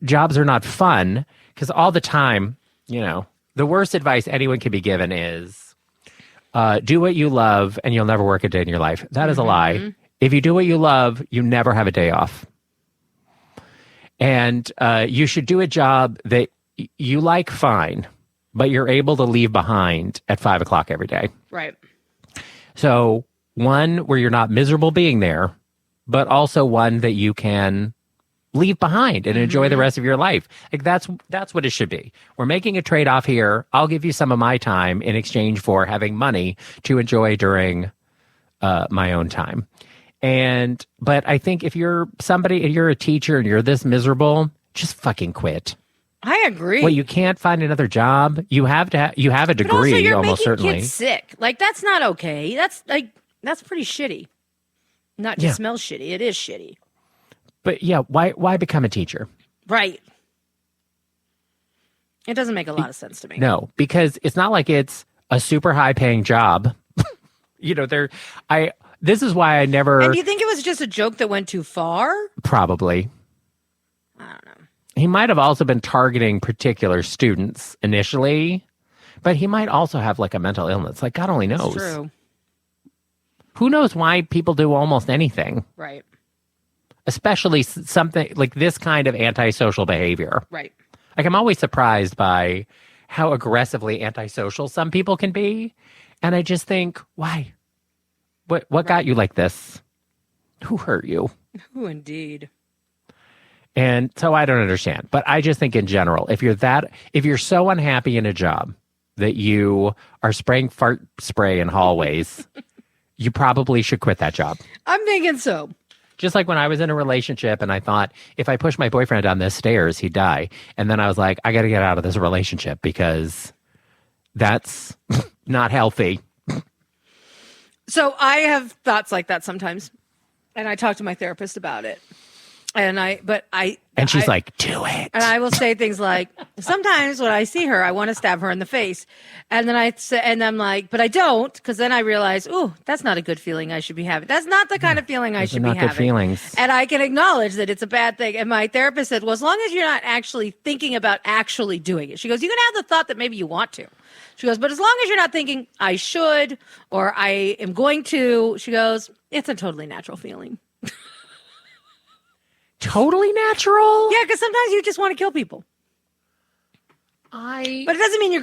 jobs are not fun because all the time, the worst advice anyone can be given is do what you love and you'll never work a day in your life. That is a lie. If you do what you love, you never have a day off. And you should do a job that you like fine, but you're able to leave behind at 5 o'clock every day. Right. So one where you're not miserable being there, but also one that you can leave behind and enjoy the rest of your life. Like that's what it should be. We're making a trade-off here. I'll give you some of my time in exchange for having money to enjoy during my own time. But I think if you're somebody and you're a teacher and you're this miserable, just fucking quit. I agree. Well, you can't find another job. You have a degree, but also you're almost making certainly. Kids sick. Like that's not okay. That's pretty shitty. Not to smell shitty. It is shitty. But yeah, why become a teacher? Right. It doesn't make a lot of sense to me. No, because it's not like it's a super high paying job. This is why I never. And do you think it was just a joke that went too far? Probably. I don't know. He might have also been targeting particular students initially, but he might also have like a mental illness. Like God only knows. That's true. Who knows why people do almost anything? Right. Especially something like this kind of antisocial behavior. Right. Like I'm always surprised by how aggressively antisocial some people can be. And I just think, why? What got you like this? Who hurt you? Who indeed? And so I don't understand. But I just think in general, if you're so unhappy in a job that you are spraying fart spray in hallways, you probably should quit that job. I'm thinking so. Just like when I was in a relationship and I thought if I pushed my boyfriend down the stairs, he'd die. And then I was like, I got to get out of this relationship because that's not healthy. So I have thoughts like that sometimes. And I talk to my therapist about it. And she's like, do it. And I will say things like, sometimes when I see her, I want to stab her in the face. And then I'm like, but I don't, because then I realize, ooh, that's not a good feeling I should be having. That's not the kind of feeling I should be having. Not good feelings. And I can acknowledge that it's a bad thing. And my therapist said, well, as long as you're not actually thinking about actually doing it. She goes, you can have the thought that maybe you want to. She goes, but as long as you're not thinking I should or I am going to, she goes, it's a totally natural feeling. Totally natural? Yeah, because sometimes you just want to kill people. But it doesn't mean you're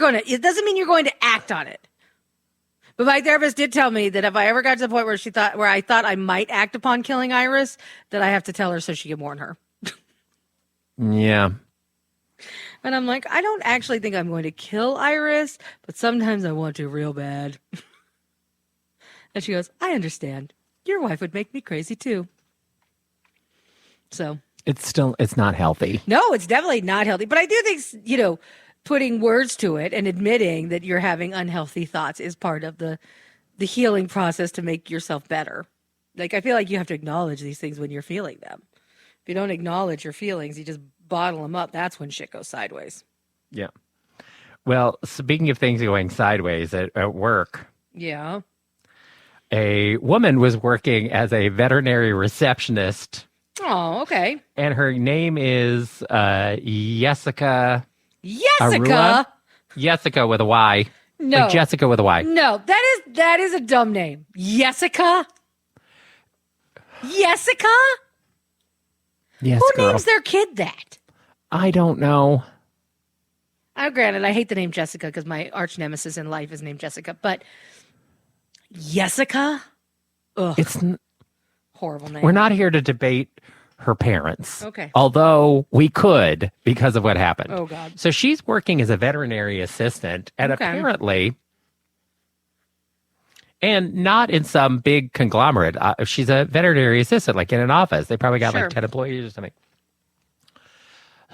going to act on it. But my therapist did tell me that if I ever got to the point where I thought I might act upon killing Iris, that I have to tell her so she can warn her. Yeah. And I'm like, I don't actually think I'm going to kill Iris, but sometimes I want to real bad. And she goes, I understand. Your wife would make me crazy too. So it's not healthy. No, it's definitely not healthy. But I do think, putting words to it and admitting that you're having unhealthy thoughts is part of the the healing process to make yourself better. Like, I feel like you have to acknowledge these things when you're feeling them. If you don't acknowledge your feelings, you just bottle them up. That's when shit goes sideways. Yeah. Well, speaking of things going sideways at work, Yeah. a woman was working as a veterinary receptionist, Oh, okay. and her name is Jessica. Jessica. Jessica with a Y. No. Like Jessica with a Y. No, that is a dumb name. Jessica. Jessica. Yes, Who girl. names their kid that? I don't know. Granted, I hate the name Jessica because my arch nemesis in life is named Jessica, but Jessica? Ugh, horrible name. We're not here to debate her parents. Okay. Although we could because of what happened. Oh, God. So she's working as a veterinary assistant, and Okay. apparently, and not in some big conglomerate. She's a veterinary assistant, like in an office. They probably got Sure. like 10 employees or something.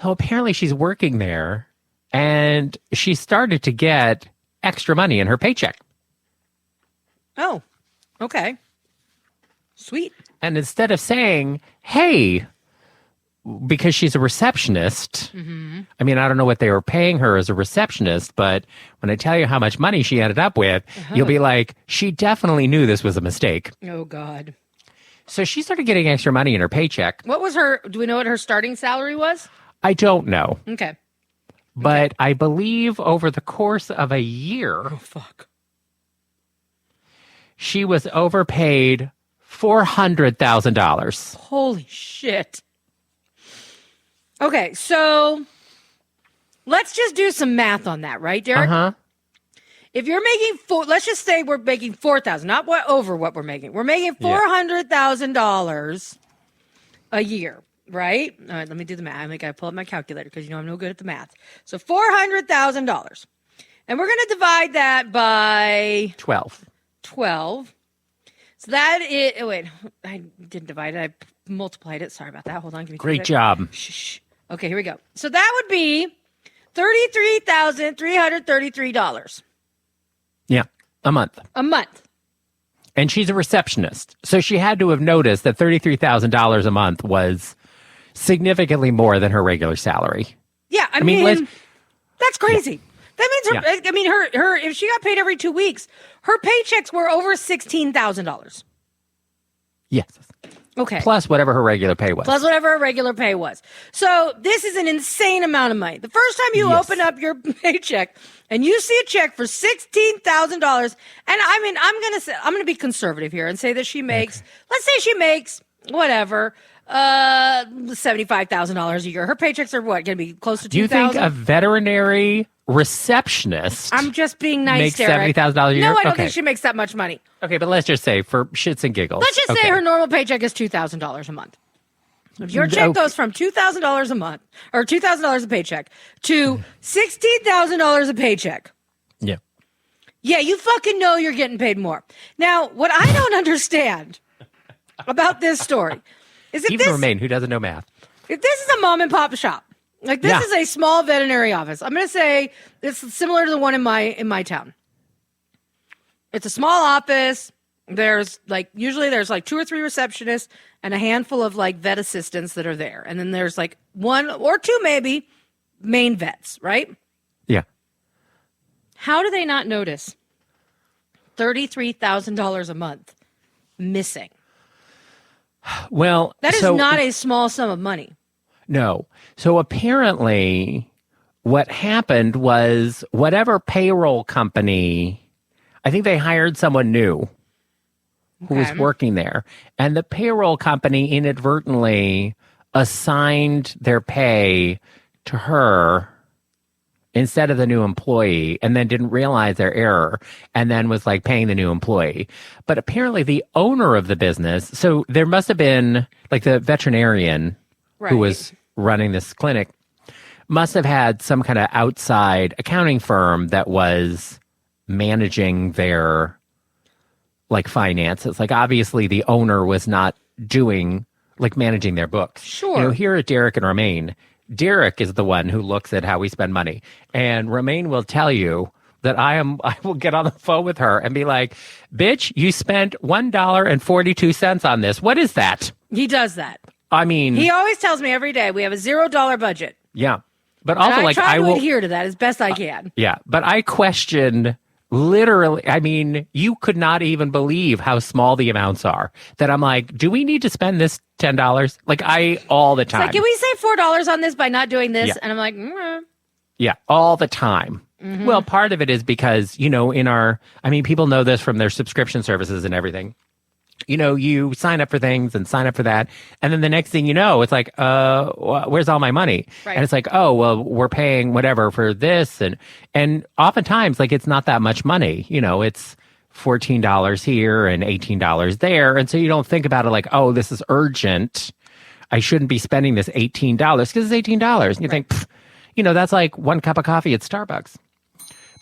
So apparently she's working there, and she started to get extra money in her paycheck. Oh, okay. Sweet. And instead of saying, hey, because she's a receptionist, I mean, I don't know what they were paying her as a receptionist, but when I tell you how much money she ended up with, you'll be like, she definitely knew this was a mistake. Oh, God. So she started getting extra money in her paycheck. What was do we know what her starting salary was? I don't know, Okay. but I believe over the course of a year, Oh, fuck. she was overpaid $400,000. Holy shit. Okay, so let's just do some math on that, right, Derek? Uh-huh. If you're making let's just say we're making $4,000, not over what we're making. We're making $400,000 a year, right? All right, let me do the math. I gotta pull up my calculator because I'm no good at the math. So $400,000, and we're gonna divide that by 12. 12. So that is. Oh, wait, I didn't divide it. I multiplied it. Sorry about that. Hold on. Give me Great job. Shh. Okay, here we go. So that would be $33,333 Yeah, a month. a month. And she's a receptionist. So she had to have noticed that $33,000 a month was significantly more than her regular salary. Yeah, I mean that's crazy. Yeah. That means her if she got paid every 2 weeks, her paychecks were over $16,000. Yes. Okay. Plus whatever her regular pay was. Plus whatever her regular pay was. So this is an insane amount of money. The first time you Yes. open up your paycheck and you see a check for $16,000, and I mean, I'm gonna be conservative here and say that she makes, let's say she makes whatever, $75,000 a year. Her paychecks are what, gonna be close to $2,000? Do you think a veterinary receptionist I'm just being nice, makes Derek. $70,000 a year? No, I don't Okay. think she makes that much money. Okay, but let's just say for shits and giggles. Let's just say Okay. her normal paycheck is $2,000 a month. If your check goes from $2,000 a month or $2,000 a paycheck to $16,000 a paycheck, Yeah. yeah, you fucking know you're getting paid more. Now, what I don't understand about this story is Even Romaine, who doesn't know math. if this is a mom and pop shop, like this Yeah. is a small veterinary office. I'm going to say it's similar to the one in my town. It's a small office. Usually there's like 2 or 3 receptionists and a handful of like vet assistants that are there. And then there's like 1 or 2 maybe main vets, right? Yeah. How do they not notice $33,000 a month missing? Well, That is not a small sum of money. No. So apparently what happened was whatever payroll company, I think they hired someone new who was Okay. working there. And the payroll company inadvertently assigned their pay to her instead of the new employee, and then didn't realize their error, and then was like paying the new employee. But apparently the owner of the business, so there must have been like the veterinarian Right. who was running this clinic, must have had some kind of outside accounting firm that was managing their like finances. Like obviously the owner was not doing like managing their books. Sure. You know, here at Derek and Romaine, Derek is the one who looks at how we spend money. And Romaine will tell you that I will get on the phone with her and be like, bitch, you spent $1.42 on this. What is that? He does that. I mean, He always tells me every day we have a $0 budget. yeah. But also, And I like, try to will adhere to that as best I can. Yeah, but I question literally. I mean, you could not even believe how small the amounts are. That I'm like, do we need to spend this $10? Like, all the time. Like, can we save $4 on this by not doing this? Yeah. And I'm like, Yeah, all the time. Well, part of it is because, people know this from their subscription services and everything. You sign up for things and sign up for that. And then the next thing you know, it's like, where's all my money? Right. And it's like, oh, well, we're paying whatever for this. And oftentimes, like, it's not that much money. It's $14 here and $18 there. And so you don't think about it like, oh, this is urgent. I shouldn't be spending this $18 because it's $18. And you think, that's like one cup of coffee at Starbucks.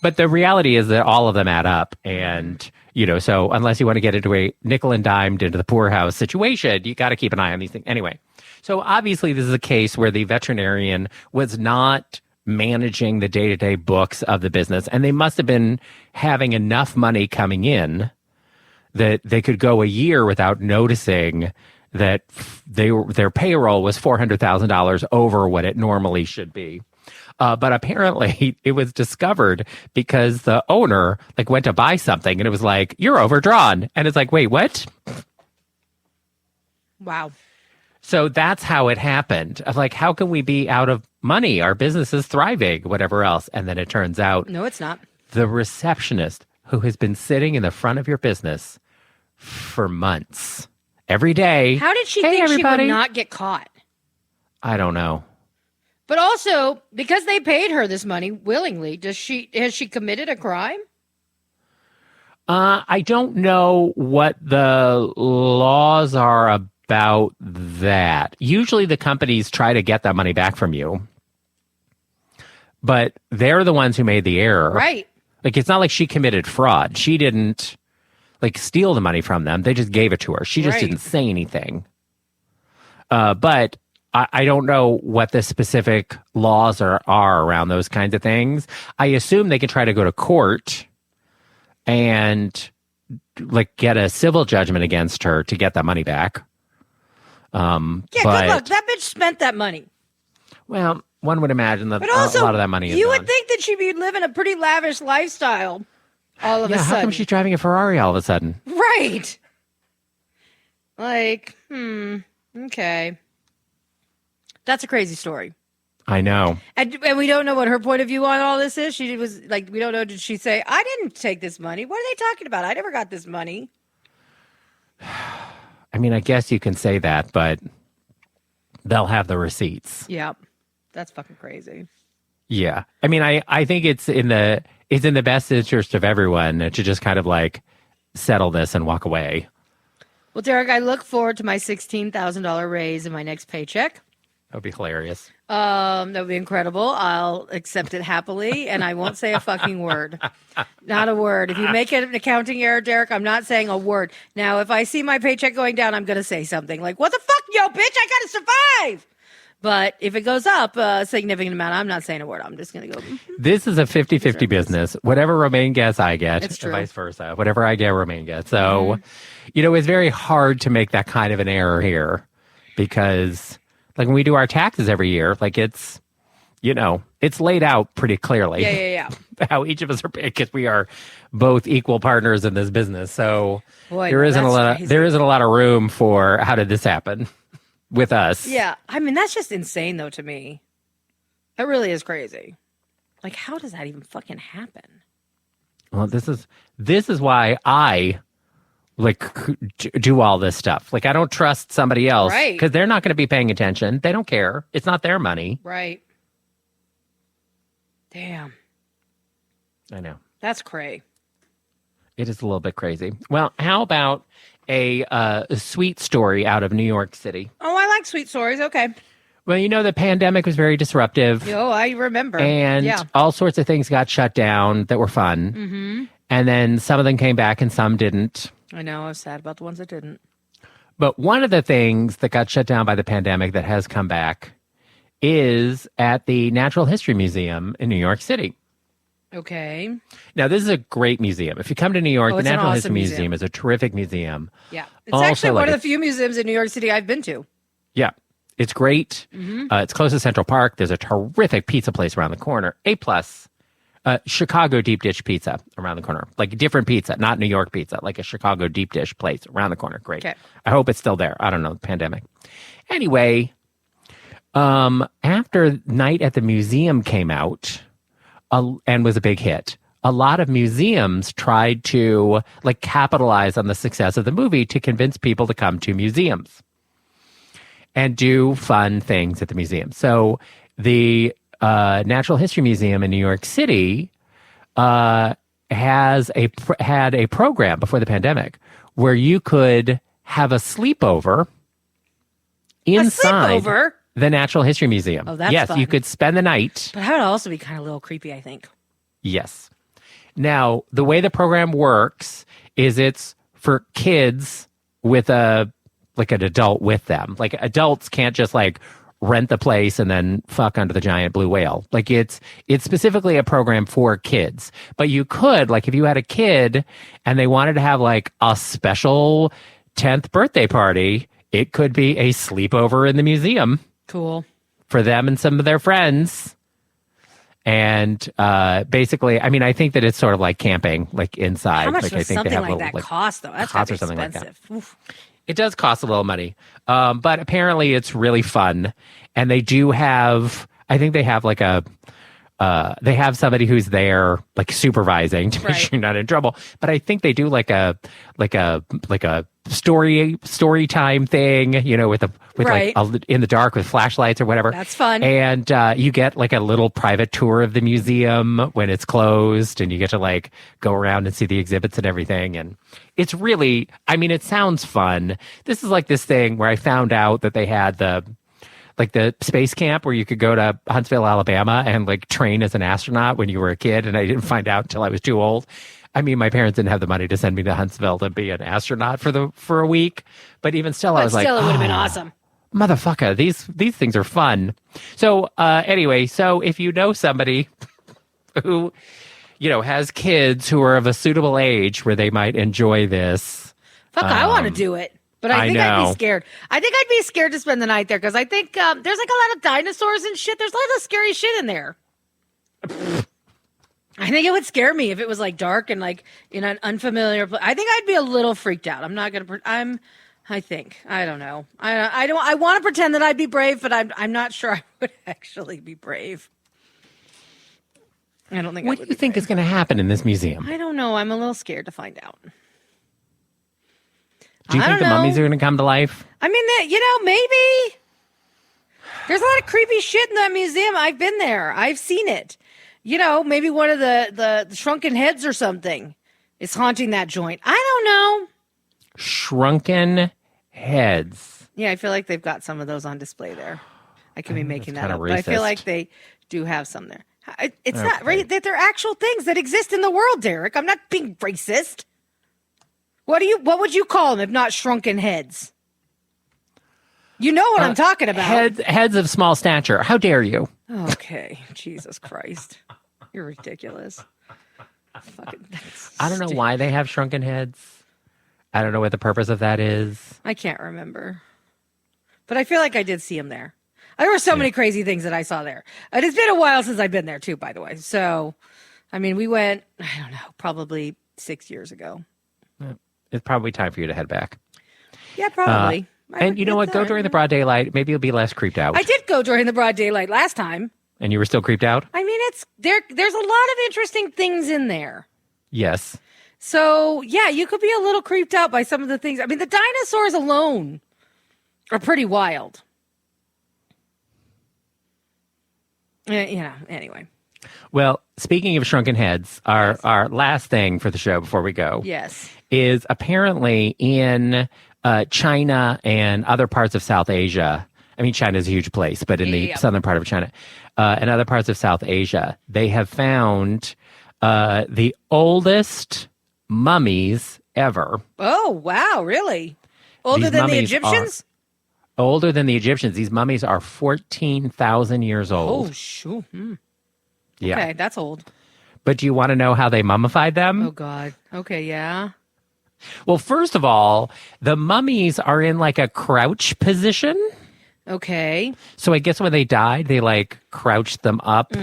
But the reality is that all of them add up. And, so unless you want to get into a nickel and dimed into the poorhouse situation, you got to keep an eye on these things. Anyway, so obviously this is a case where the veterinarian was not managing the day-to-day books of the business. And they must have been having enough money coming in that they could go a year without noticing that their payroll was $400,000 over what it normally should be. But apparently it was discovered because the owner went to buy something and it was like, you're overdrawn. And it's like, wait, what? wow. So that's how it happened. Of like, how can we be out of money? Our business is thriving, whatever else. And then it turns out No, it's not. the receptionist who has been sitting in the front of your business for months, every day. How did she "Hey, think everybody." she would not get caught? I don't know. But also, because they paid her this money willingly, has she committed a crime? I don't know what the laws are about that. Usually the companies try to get that money back from you, but they're the ones who made the error. Right. Like, it's not like she committed fraud. She didn't steal the money from them. They just gave it to her. She just Right. didn't say anything. But I don't know what the specific laws are around those kinds of things. I assume they can try to go to court and get a civil judgment against her to get that money back. Yeah, good luck. That bitch spent that money. Well, one would imagine that But also, a lot of that money is you gone. would think that she'd be living a pretty lavish lifestyle all of a How sudden. come she's driving a Ferrari all of a sudden? Right. Like, okay. That's a crazy story. I know. And we don't know what her point of view on all this is. She was like, we don't know. Did she say, I didn't take this money? What are they talking about? I never got this money. I mean, I guess you can say that, but they'll have the receipts. Yeah. That's fucking crazy. Yeah. I mean, I think it's in the best interest of everyone to just kind of settle this and walk away. Well, Derek, I look forward to my $16,000 raise in my next paycheck. That would be hilarious. That would be incredible. I'll accept it happily, and I won't say a fucking word. Not a word. If you make an accounting error, Derek, I'm not saying a word. Now, if I see my paycheck going down, I'm going to say something like, what the fuck, yo, bitch, I got to survive. But if it goes up a significant amount, I'm not saying a word. I'm just going to go. This is a 50-50 business. Whatever Romaine gets, I get. It's true. And vice versa. Whatever I get, Romaine gets. So, it's very hard to make that kind of an error here because... when we do our taxes every year, it's, it's laid out pretty clearly. Yeah. How each of us are paid because we are both equal partners in this business. So Boy, there isn't that's a lot of room for how did this happen with us. Yeah. I mean, that's just insane, though, to me. It really is crazy. How does that even fucking happen? Well, this is why I do all this stuff. I don't trust somebody else because they're not going to be paying attention. They don't care. It's not their money. Right. Damn. I know. That's cray. It is a little bit crazy. Well, how about a sweet story out of New York City? Oh, I like sweet stories. Okay. Well, the pandemic was very disruptive. Oh, I remember. And all sorts of things got shut down that were fun. Mm-hmm. And then some of them came back and some didn't. I know. I was sad about the ones that didn't. But one of the things that got shut down by the pandemic that has come back is at the Natural History Museum in New York City. Okay. Now, this is a great museum. If you come to New York, Oh, the it's an Natural awesome History museum. Museum is a terrific museum. Yeah. It's Also, actually like, one of the it's- few museums in New York City I've been to. Yeah, it's great. It's close to Central Park. There's a terrific pizza place around the corner. A plus. Chicago deep dish pizza around the corner. Like different pizza, not New York pizza, like a Chicago deep dish place around the corner. Great. Okay. I hope it's still there. I don't know, pandemic. Anyway, after Night at the Museum came out and was a big hit, a lot of museums tried to like capitalize on the success of the movie to convince people to come to museums and do fun things at the museum. So the Natural History Museum in New York City had a program before the pandemic where you could have a sleepover inside sleepover? the Natural History Museum. Oh, that's yes, fun. you could spend the night. But that would also be kind of a little creepy, I think. Yes. Now, the way the program works is it's for kids with an adult with them. Like adults can't just like rent the place and then fuck under the giant blue whale. Like it's specifically a program for kids. But you could, like if you had a kid and they wanted to have like a special 10th birthday party, it could be a sleepover in the museum Cool. for them and some of their friends. And basically, I mean, I think that it's sort of like camping, like inside. How much like, I does think they something have like little, that cost, though? That's cots gotta or be something like that. expensive. Oof. It does cost a little money, but apparently it's really fun. And they do have, I think they have like they have somebody who's there like supervising to make Right. sure you're not in trouble. But I think they do like a story time thing, you know, with Right. like in the dark with flashlights or whatever. That's fun. And you get like a little private tour of the museum when it's closed, and you get to like go around and see the exhibits and everything. And it's really, I mean, it sounds fun. This is like this thing where I found out that they had the space camp where you could go to Huntsville, Alabama and like train as an astronaut when you were a kid. And I didn't find out until I was too old. I mean, my parents didn't have the money to send me to Huntsville to be an astronaut for a week. But even still, I was like, it would have been "Oh, awesome. motherfucker, these things are fun." So anyway, so if you know somebody who, you know, has kids who are of a suitable age where they might enjoy this. Fuck, I want to do it. But I I think I'd know. be scared. I think I'd be scared to spend the night there because I think there's like a lot of dinosaurs and shit. There's a lot of scary shit in there. I think it would scare me if it was like dark and like in an unfamiliar place. I think I'd be a little freaked out. I'm not gonna. I think. I don't know. I don't. I want to pretend that I'd be brave, but I'm not sure I would actually be brave. I don't think. What I do would you be think brave. is going to happen in this museum? I don't know. I'm a little scared to find out. Do you I think the don't know. mummies are going to come to life? I mean, maybe. There's a lot of creepy shit in that museum. I've been there. I've seen it. You know, maybe one of the shrunken heads or something is haunting that joint. I don't know. Shrunken heads. Yeah, I feel like they've got some of those on display there. I could be making that kinda up, but I feel racist. like they do have some there. It's not right that they're actual things that exist in the world, Derek. I'm not being racist. What would you call them if not shrunken heads? You know what I'm talking about. Heads of small stature. How dare you? Okay, Jesus Christ. You're ridiculous. Fucking, I don't know why they have shrunken heads. I don't know what the purpose of that is. I can't remember. But I feel like I did see him there. There were so many crazy things that I saw there. And it's been a while since I've been there too, by the way. So, I mean, we went, I don't know, probably 6 years ago. It's probably time for you to head back. Yeah, probably. And you know what? Go during the broad daylight. Maybe you'll be less creeped out. I did go during the broad daylight last time. And you were still creeped out? I mean, there's a lot of interesting things in there. Yes. So, yeah, you could be a little creeped out by some of the things. I mean, the dinosaurs alone are pretty wild. Anyway. Well, speaking of shrunken heads, our last thing for the show before we go Yes. is apparently in China and other parts of South Asia. I mean, China is a huge place, but in the southern part of China and other parts of South Asia, they have found the oldest mummies ever. Oh, wow, really? Older These than the mummies Egyptians? Older than the Egyptians. These mummies are 14,000 years old. Oh, shoot. Yeah. Okay, that's old. But do you want to know how they mummified them? Oh, God. Okay, yeah. Well, first of all, the mummies are in like a crouch position. Okay. So I guess when they died, they like crouched them up,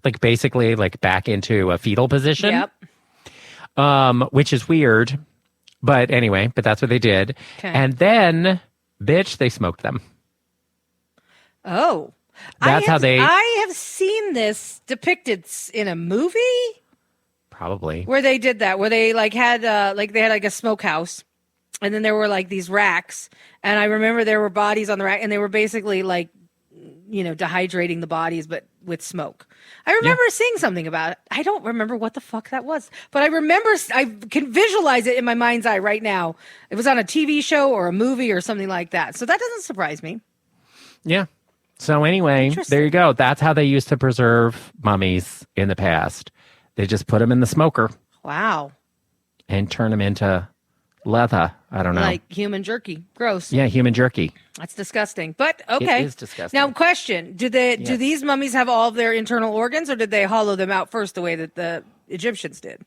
like basically like back into a fetal position. Yep. Which is weird. But anyway, but that's what they did. Okay. And then, bitch, they smoked them. Oh. That's how they... I have seen this depicted in a movie. Probably. Where they did that, where they like had a smokehouse, and then there were like these racks, and I remember there were bodies on the rack, and they were basically like, dehydrating the bodies, but with smoke. I remember seeing something about it. I don't remember what the fuck that was, but I remember I can visualize it in my mind's eye right now. It was on a TV show or a movie or something like that, so that doesn't surprise me. Yeah. So anyway, there you go. That's how they used to preserve mummies in the past. They just put them in the smoker. Wow. And turn them into leather. I don't know. Like human jerky. Gross. Yeah, human jerky. That's disgusting. But okay. It is disgusting. Now, question: do these mummies have all of their internal organs, or did they hollow them out first, the way that the Egyptians did?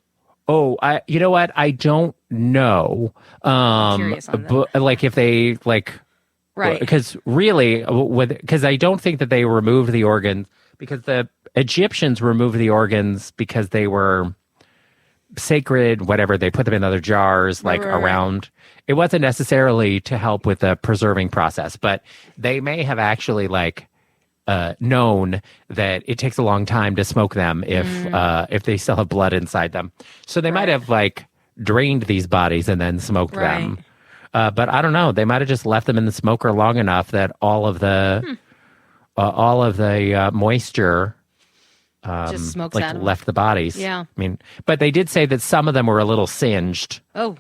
Oh, you know what? I don't know. I'm curious on that. But, like if they like, right? Because really, because I don't think that they removed the organs, because the Egyptians removed the organs because they were sacred, whatever. They put them in other jars, like around. It wasn't necessarily to help with the preserving process, but they may have actually like known that it takes a long time to smoke them if they still have blood inside them. So they might have like drained these bodies and then smoked them. But I don't know. They might have just left them in the smoker long enough that all of the moisture just smokes out of them. left the bodies. Yeah. I mean, but they did say that some of them were a little singed. Oh.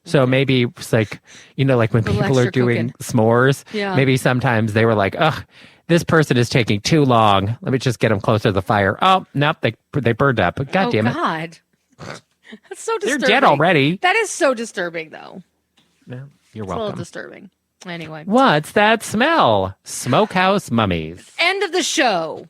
So maybe it's like, like when people are doing s'mores, maybe sometimes they were like, ugh, this person is taking too long. Let me just get them closer to the fire. Oh, nope, they burned up. God damn it. God. That's so disturbing. They're dead already. That is so disturbing, though. Yeah, you're It's welcome. a little disturbing. Anyway. What's that smell? Smokehouse Mummies. End of the show.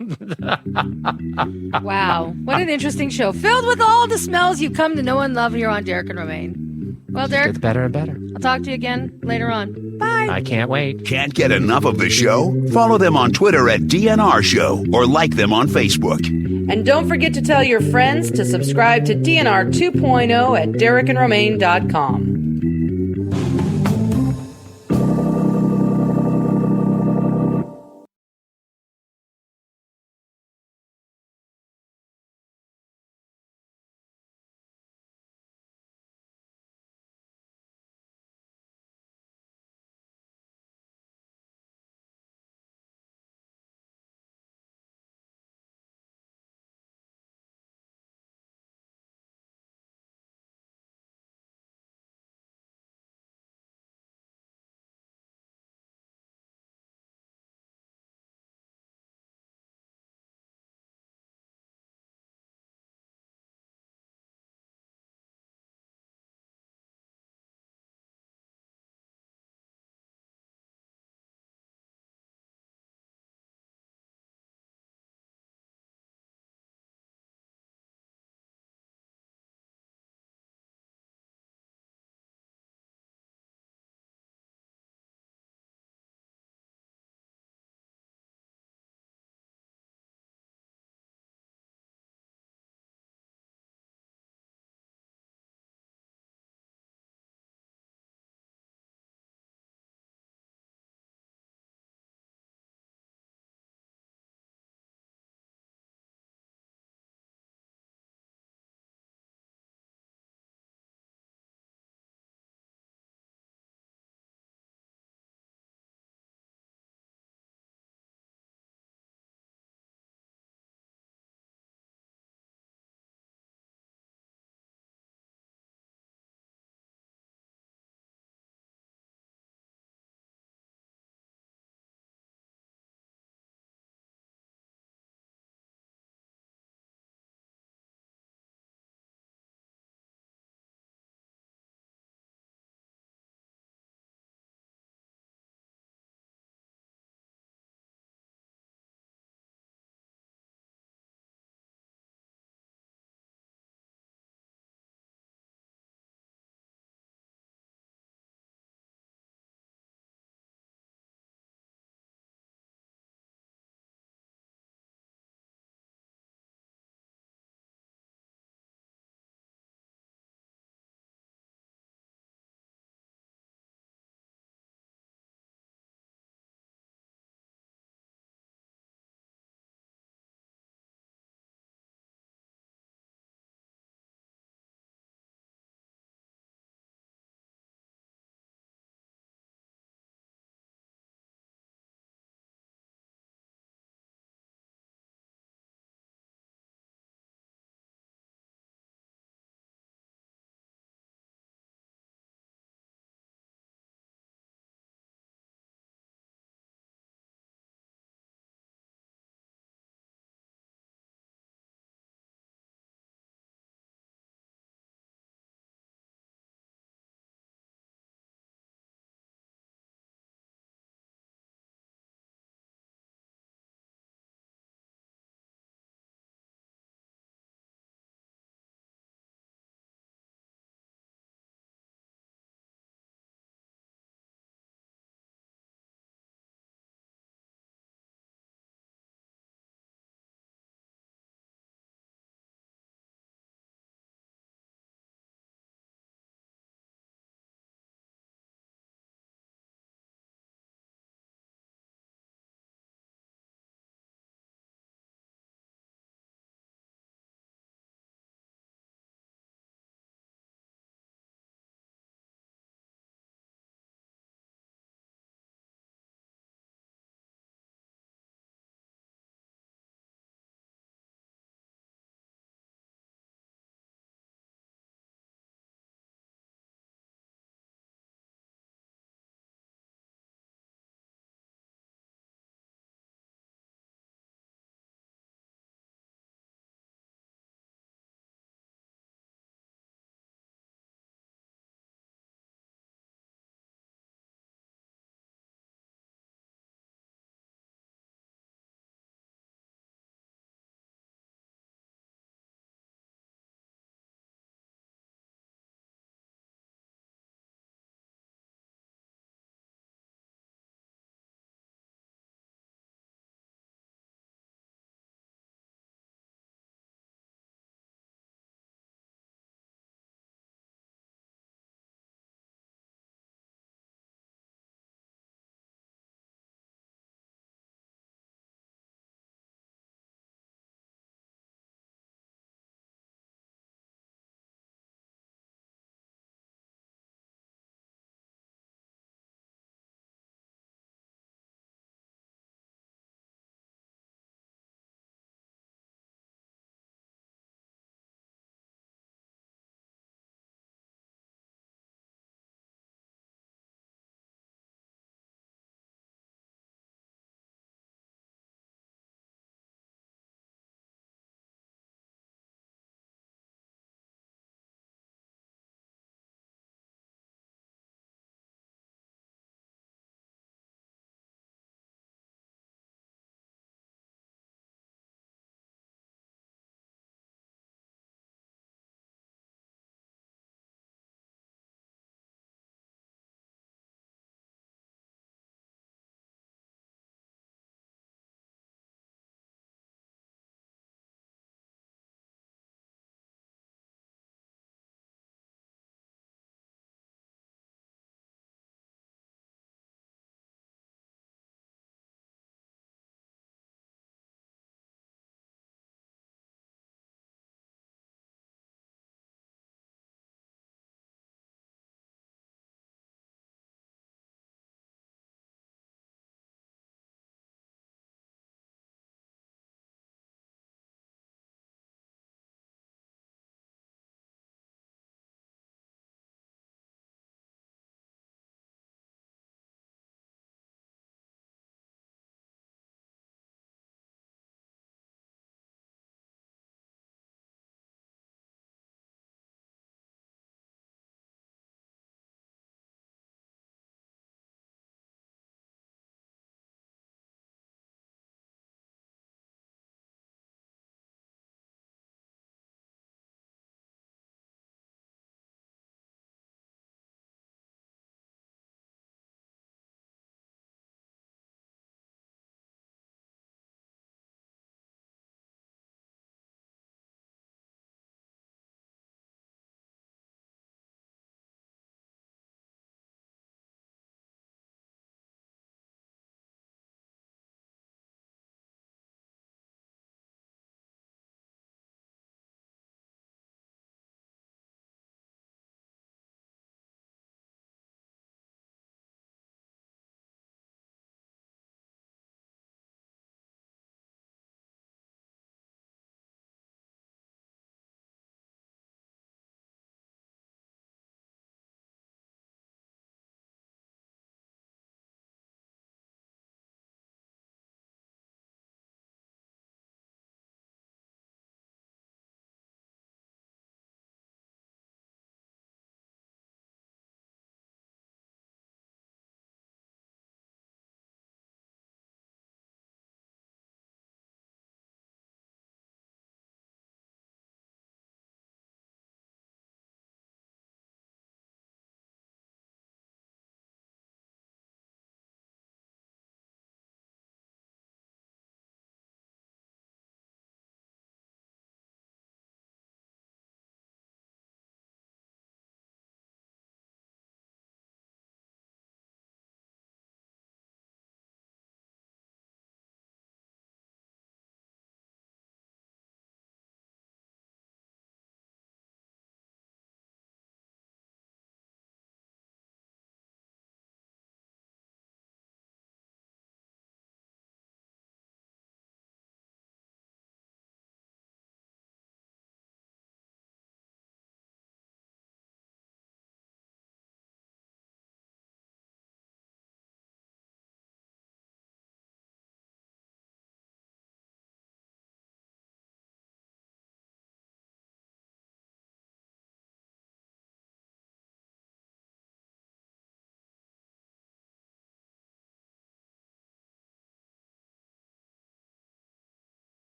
Wow. What an interesting show. Filled with all the smells you've come to know and love here on Derek and Romaine. Well, Derek. It's better and better. I'll talk to you again later on. Bye. I can't wait. Can't get enough of the show? Follow them on Twitter at DNR Show or like them on Facebook. And don't forget to tell your friends to subscribe to DNR 2.0 at derekandromaine.com.